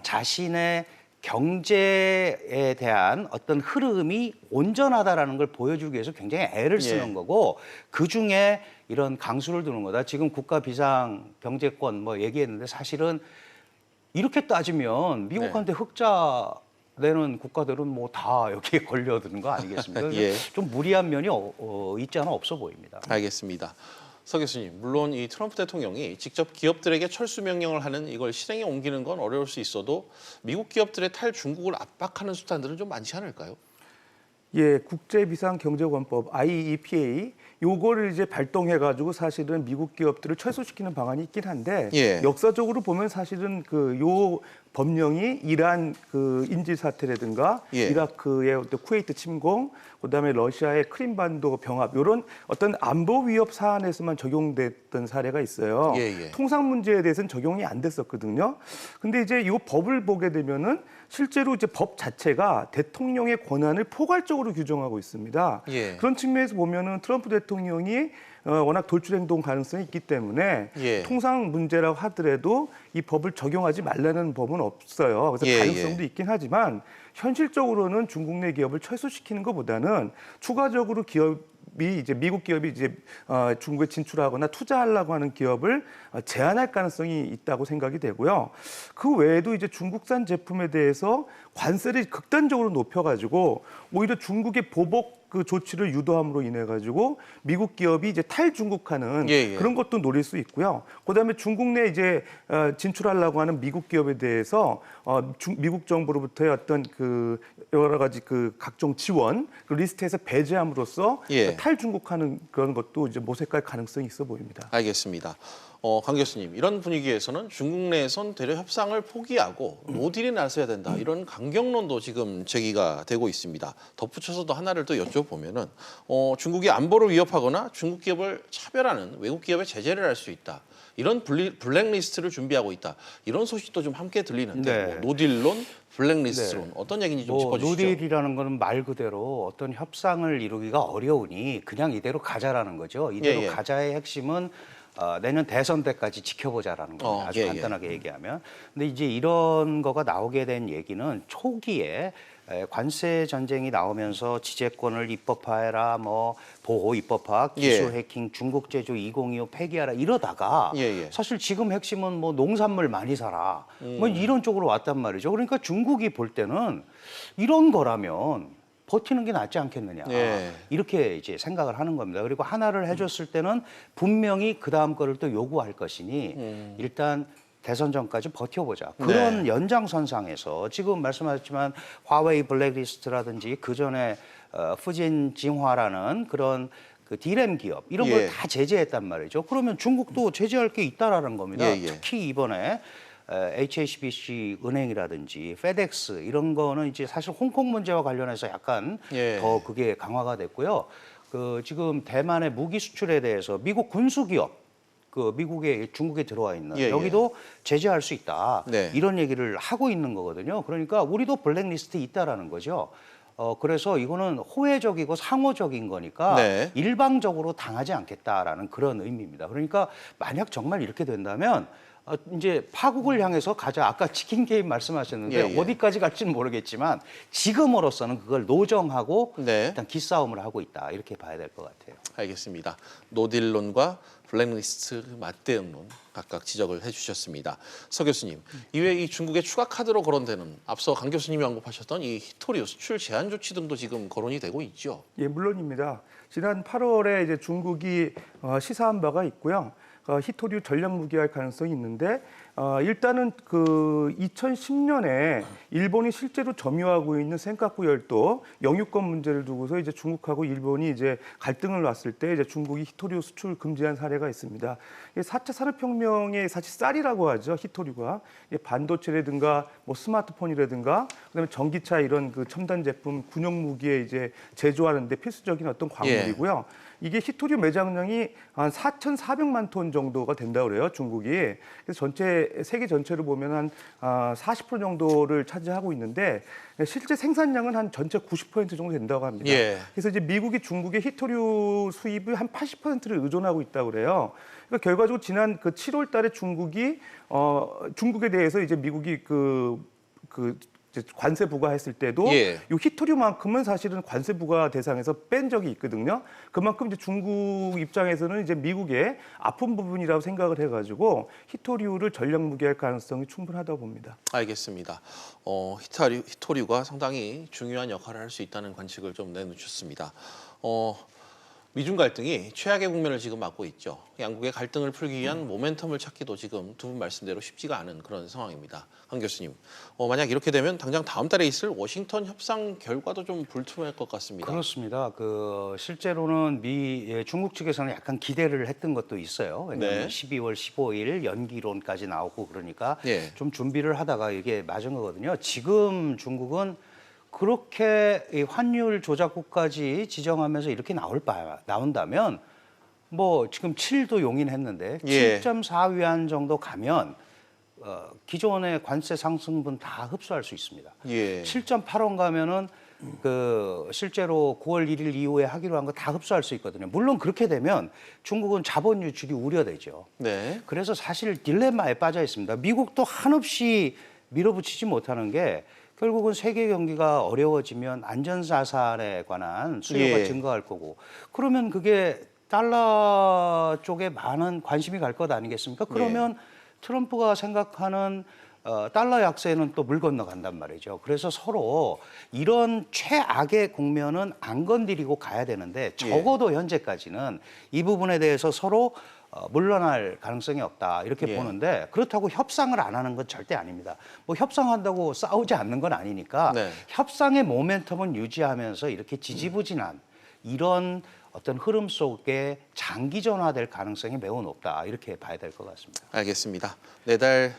자신의 경제에 대한 어떤 흐름이 온전하다라는 걸 보여주기 위해서 굉장히 애를 쓰는 거고 그중에 이런 강수를 두는 거다. 지금 국가 비상 경제권 뭐 얘기했는데 사실은 이렇게 따지면 미국한테 흑자 내는 국가들은 뭐 다 여기에 걸려드는 거 아니겠습니까? 좀 무리한 면이 있지 않아 없어 보입니다. 알겠습니다. 서 교수님, 물론 이 트럼프 대통령이 직접 기업들에게 철수 명령을 하는 이걸 실행에 옮기는 건 어려울 수 있어도 미국 기업들의 탈중국을 압박하는 수단들은 좀 많지 않을까요? 국제비상경제권법 IEPA 요거를 이제 발동해가지고 사실은 미국 기업들을 철수시키는 방안이 있긴 한데 역사적으로 보면 사실은 요 법령이 이란 그 인질 사태라든가 이라크의 쿠웨이트 침공, 그다음에 러시아의 크림반도 병합 이런 어떤 안보 위협 사안에서만 적용됐던 사례가 있어요. 통상 문제에 대해서는 적용이 안 됐었거든요. 근데 이제 이 법을 보게 되면은 실제로 이제 법 자체가 대통령의 권한을 포괄적으로 규정하고 있습니다. 그런 측면에서 보면은 트럼프 대통령이 워낙 돌출행동 가능성이 있기 때문에 통상 문제라고 하더라도 이 법을 적용하지 말라는 법은 없어요. 그래서 가능성도 있긴 하지만 현실적으로는 중국 내 기업을 철수시키는 것보다는 추가적으로 미국 기업이 이제 중국에 진출하거나 투자하려고 하는 기업을 제한할 가능성이 있다고 생각이 되고요. 그 외에도 이제 중국산 제품에 대해서 관세를 극단적으로 높여가지고 오히려 중국의 보복 그 조치를 유도함으로 인해 가지고 미국 기업이 이제 탈중국하는 그런 것도 노릴 수 있고요. 그다음에 중국 내 이제 진출하려고 하는 미국 기업에 대해서 미국 정부로부터의 어떤 그 여러 가지 그 각종 지원 그 리스트에서 배제함으로써 탈중국하는 그런 것도 이제 모색할 가능성이 있어 보입니다. 알겠습니다. 강 교수님, 이런 분위기에서는 중국 내에선 대려 협상을 포기하고 노딜에 나서야 된다. 이런 강경론도 지금 제기가 되고 있습니다. 덧붙여서도 하나를 또 여쭤보면은 중국이 안보를 위협하거나 중국 기업을 차별하는 외국 기업에 제재를 할 수 있다. 이런 블랙리스트를 준비하고 있다. 이런 소식도 좀 함께 들리는데 뭐 노딜론, 블랙리스트론 어떤 얘기인지 좀 짚어주시죠. 노딜이라는 거는 말 그대로 어떤 협상을 이루기가 어려우니 그냥 이대로 가자라는 거죠. 이대로 가자의 핵심은 내년 대선 때까지 지켜보자라는 겁니다. 아주 예, 간단하게 얘기하면. 근데 이제 이런 거가 나오게 된 얘기는 초기에 관세 전쟁이 나오면서 지재권을 입법화해라, 뭐 보호 입법화, 기술 해킹, 중국 제조 2025 폐기하라 이러다가 사실 지금 핵심은 뭐 농산물 많이 사라, 뭐 이런 쪽으로 왔단 말이죠. 그러니까 중국이 볼 때는 이런 거라면 버티는 게 낫지 않겠느냐, 이렇게 이제 생각을 하는 겁니다. 그리고 하나를 해줬을 때는 분명히 그 다음 거를 또 요구할 것이니 일단 대선 전까지 버텨보자. 그런 연장선상에서 지금 말씀하셨지만 화웨이 블랙리스트라든지 그 전에 푸진 진화라는 그런 그 디램 기업 이런 걸 다 제재했단 말이죠. 그러면 중국도 제재할 게 있다라는 겁니다. 특히 이번에 HSBC 은행이라든지 페덱스 이런 거는 이제 사실 홍콩 문제와 관련해서 약간 더 그게 강화가 됐고요. 그 지금 대만의 무기 수출에 대해서 미국 군수 기업 그 미국에 중국에 들어와 있는 여기도 제재할 수 있다. 이런 얘기를 하고 있는 거거든요. 그러니까 우리도 블랙리스트에 있다라는 거죠. 그래서 이거는 호혜적이고 상호적인 거니까 일방적으로 당하지 않겠다라는 그런 의미입니다. 그러니까 만약 정말 이렇게 된다면 이제 파국을 향해서 가자. 아까 치킨 게임 말씀하셨는데 어디까지 갈지는 모르겠지만 지금으로서는 그걸 노정하고 일단 기싸움을 하고 있다. 이렇게 봐야 될 것 같아요. 알겠습니다. 노딜론과 블랙리스트 맞대응론 각각 지적을 해주셨습니다. 서 교수님, 이외에 이 중국의 추가 카드로 거론되는 앞서 강 교수님이 언급하셨던 이 히토리오 수출 제한 조치 등도 지금 거론이 되고 있죠. 예, 물론입니다. 지난 8월에 이제 중국이 시사한 바가 있고요. 히토리오 전략 무기할 가능성이 있는데 일단은 그 2010년에 일본이 실제로 점유하고 있는 센카쿠 열도 영유권 문제를 두고서 이제 중국하고 일본이 이제 갈등을 놨을 때 이제 중국이 히토리오 수출 금지한 사례가 있습니다. 4차 산업혁명의 사실 쌀이라고 하죠. 히토리오가 반도체라든가 뭐 스마트폰이라든가 그다음에 전기차 이런 그 첨단 제품 군용 무기에 이제 제조하는데 필수적인 어떤 광물이고요. 이게 히토리오 매장량이 한 4,400만 톤 정도가 된다고 그래요, 중국이. 그래서 전체 세계 전체로 보면 한 40% 정도를 차지하고 있는데 실제 생산량은 한 전체 90% 정도 된다고 합니다. 그래서 이제 미국이 중국의 히토리오 수입을 한 80%를 의존하고 있다고 그래요. 그러니까 결과적으로 지난 그 7월 달에 중국에 대해서 이제 미국이 관세 부과했을 때도 이 히토리오만큼은 사실은 관세 부과 대상에서 뺀 적이 있거든요. 그만큼 이제 중국 입장에서는 이제 미국의 아픈 부분이라고 생각을 해가지고 히토리오를 전략 무기할 가능성이 충분하다고 봅니다. 알겠습니다. 히토리오가 상당히 중요한 역할을 할 수 있다는 관측을 좀 내놓으셨습니다. 미중 갈등이 최악의 국면을 지금 맞고 있죠. 양국의 갈등을 풀기 위한 모멘텀을 찾기도 지금 두 분 말씀대로 쉽지가 않은 그런 상황입니다. 강 교수님, 만약 이렇게 되면 당장 다음 달에 있을 워싱턴 협상 결과도 좀 불투명할 것 같습니다. 그렇습니다. 실제로는 중국 측에서는 약간 기대를 했던 것도 있어요. 왜냐하면 12월 15일 연기론까지 나오고 그러니까 좀 준비를 하다가 이게 맞은 거거든요. 지금 중국은 그렇게 이 환율 조작국까지 지정하면서 이렇게 나온다면 뭐 지금 7도 용인했는데 7.4위안 정도 가면 기존의 관세 상승분 다 흡수할 수 있습니다. 7.8원 가면은 실제로 9월 1일 이후에 하기로 한 거 다 흡수할 수 있거든요. 물론 그렇게 되면 중국은 자본 유출이 우려되죠. 그래서 사실 딜레마에 빠져 있습니다. 미국도 한없이 밀어붙이지 못하는 게 결국은 세계 경기가 어려워지면 안전자산에 관한 수요가 증가할 거고 그러면 그게 달러 쪽에 많은 관심이 갈 것 아니겠습니까? 그러면 트럼프가 생각하는 달러 약세는 또 물 건너간단 말이죠. 그래서 서로 이런 최악의 국면은 안 건드리고 가야 되는데 적어도 현재까지는 이 부분에 대해서 서로 물러날 가능성이 없다 이렇게 보는데 그렇다고 협상을 안 하는 건 절대 아닙니다. 뭐 협상한다고 싸우지 않는 건 아니니까 협상의 모멘텀은 유지하면서 이렇게 지지부진한 이런 어떤 흐름 속에 장기전화될 가능성이 매우 높다 이렇게 봐야 될 것 같습니다. 알겠습니다. 내달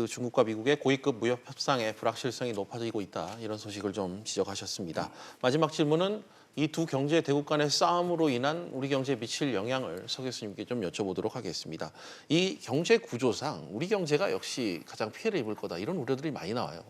중국과 미국의 고위급 무역 협상의 불확실성이 높아지고 있다 이런 소식을 좀 지적하셨습니다. 마지막 질문은 이 두 경제 대국 간의 싸움으로 인한 우리 경제에 미칠 영향을 서 교수님께 좀 여쭤보도록 하겠습니다. 이 경제 구조상 우리 경제가 역시 가장 피해를 입을 거다 이런 우려들이 많이 나와요.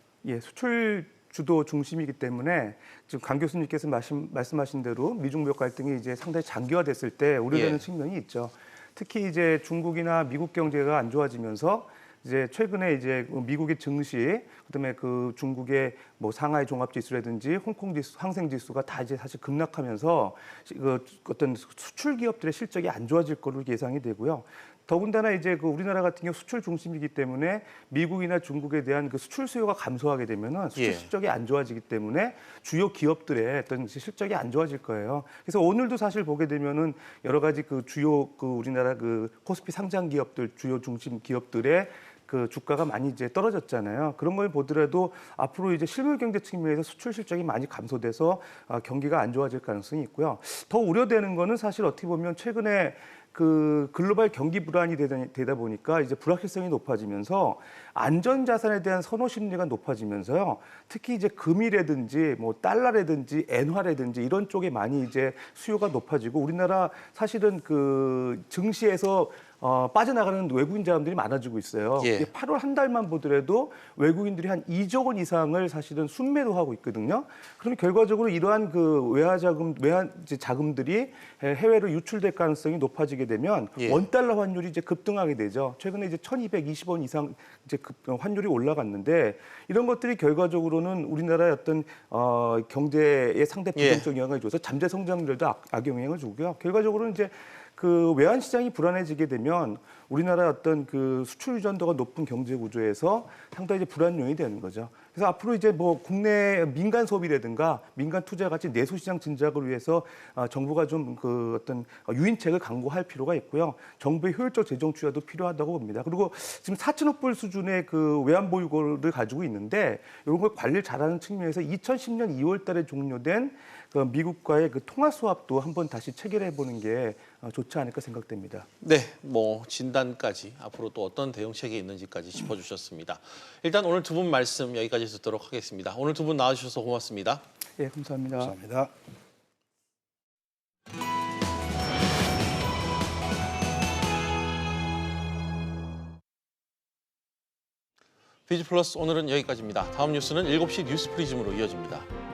수출 주도 중심이기 때문에 지금 강 교수님께서 말씀하신 대로 미중 무역 갈등이 이제 상당히 장기화됐을 때 우려되는 측면이 있죠. 특히 이제 중국이나 미국 경제가 안 좋아지면서 이제 최근에 이제 미국의 증시, 그다음에 그 중국의 뭐 상하이 종합지수라든지 홍콩 지수, 항생 지수가 다 이제 사실 급락하면서 그 어떤 수출 기업들의 실적이 안 좋아질 거로 예상이 되고요. 더군다나 이제 그 우리나라 같은 경우 수출 중심이기 때문에 미국이나 중국에 대한 그 수출 수요가 감소하게 되면은 수출 실적이 안 좋아지기 때문에 주요 기업들의 어떤 실적이 안 좋아질 거예요. 그래서 오늘도 사실 보게 되면은 여러 가지 그 주요 그 우리나라 그 코스피 상장 기업들, 주요 중심 기업들의 그 주가가 많이 이제 떨어졌잖아요. 그런 걸 보더라도 앞으로 이제 실물 경제 측면에서 수출 실적이 많이 감소돼서 경기가 안 좋아질 가능성이 있고요. 더 우려되는 거는 사실 어떻게 보면 최근에 그 글로벌 경기 불안이 되다 보니까 이제 불확실성이 높아지면서 안전 자산에 대한 선호 심리가 높아지면서요. 특히 이제 금이라든지 뭐 달러라든지 엔화라든지 이런 쪽에 많이 이제 수요가 높아지고 우리나라 사실은 그 증시에서 빠져나가는 외국인 자금들이 많아지고 있어요. 8월 한 달만 보더라도 외국인들이 한 2조 원 이상을 사실은 순매도하고 있거든요. 그러면 결과적으로 이러한 그 외화 자금들이 해외로 유출될 가능성이 높아지게 되면 원달러 환율이 이제 급등하게 되죠. 최근에 이제 1,220원 이상 이제 환율이 올라갔는데 이런 것들이 결과적으로는 우리나라의 어떤 경제에 상대 부정적 영향을 줘서 잠재 성장률에도 악영향을 주고요. 결과적으로는 이제 그 외환 시장이 불안해지게 되면 우리나라의 어떤 그 수출 의존도가 높은 경제 구조에서 상당히 이제 불안 요인이 되는 거죠. 그래서 앞으로 이제 뭐 국내 민간 소비라든가 민간 투자 같이 내수 시장 진작을 위해서 정부가 좀 그 어떤 유인책을 강구할 필요가 있고요. 정부의 효율적 재정 투자도 필요하다고 봅니다. 그리고 지금 4천억 불 수준의 그 외환 보유고를 가지고 있는데 이런 걸 관리를 잘하는 측면에서 2010년 2월달에 종료된 그 미국과의 그 통화 수합도 한번 다시 체결해 보는 게 좋지 않을까 생각됩니다. 네, 뭐 진단까지 앞으로 또 어떤 대응책이 있는지까지 짚어주셨습니다. 일단 오늘 두 분 말씀 여기까지 듣도록 하겠습니다. 오늘 두 분 나와주셔서 고맙습니다. 예, 감사합니다. 감사합니다. 비즈플러스 오늘은 여기까지입니다. 다음 뉴스는 7시 뉴스 프리즘으로 이어집니다.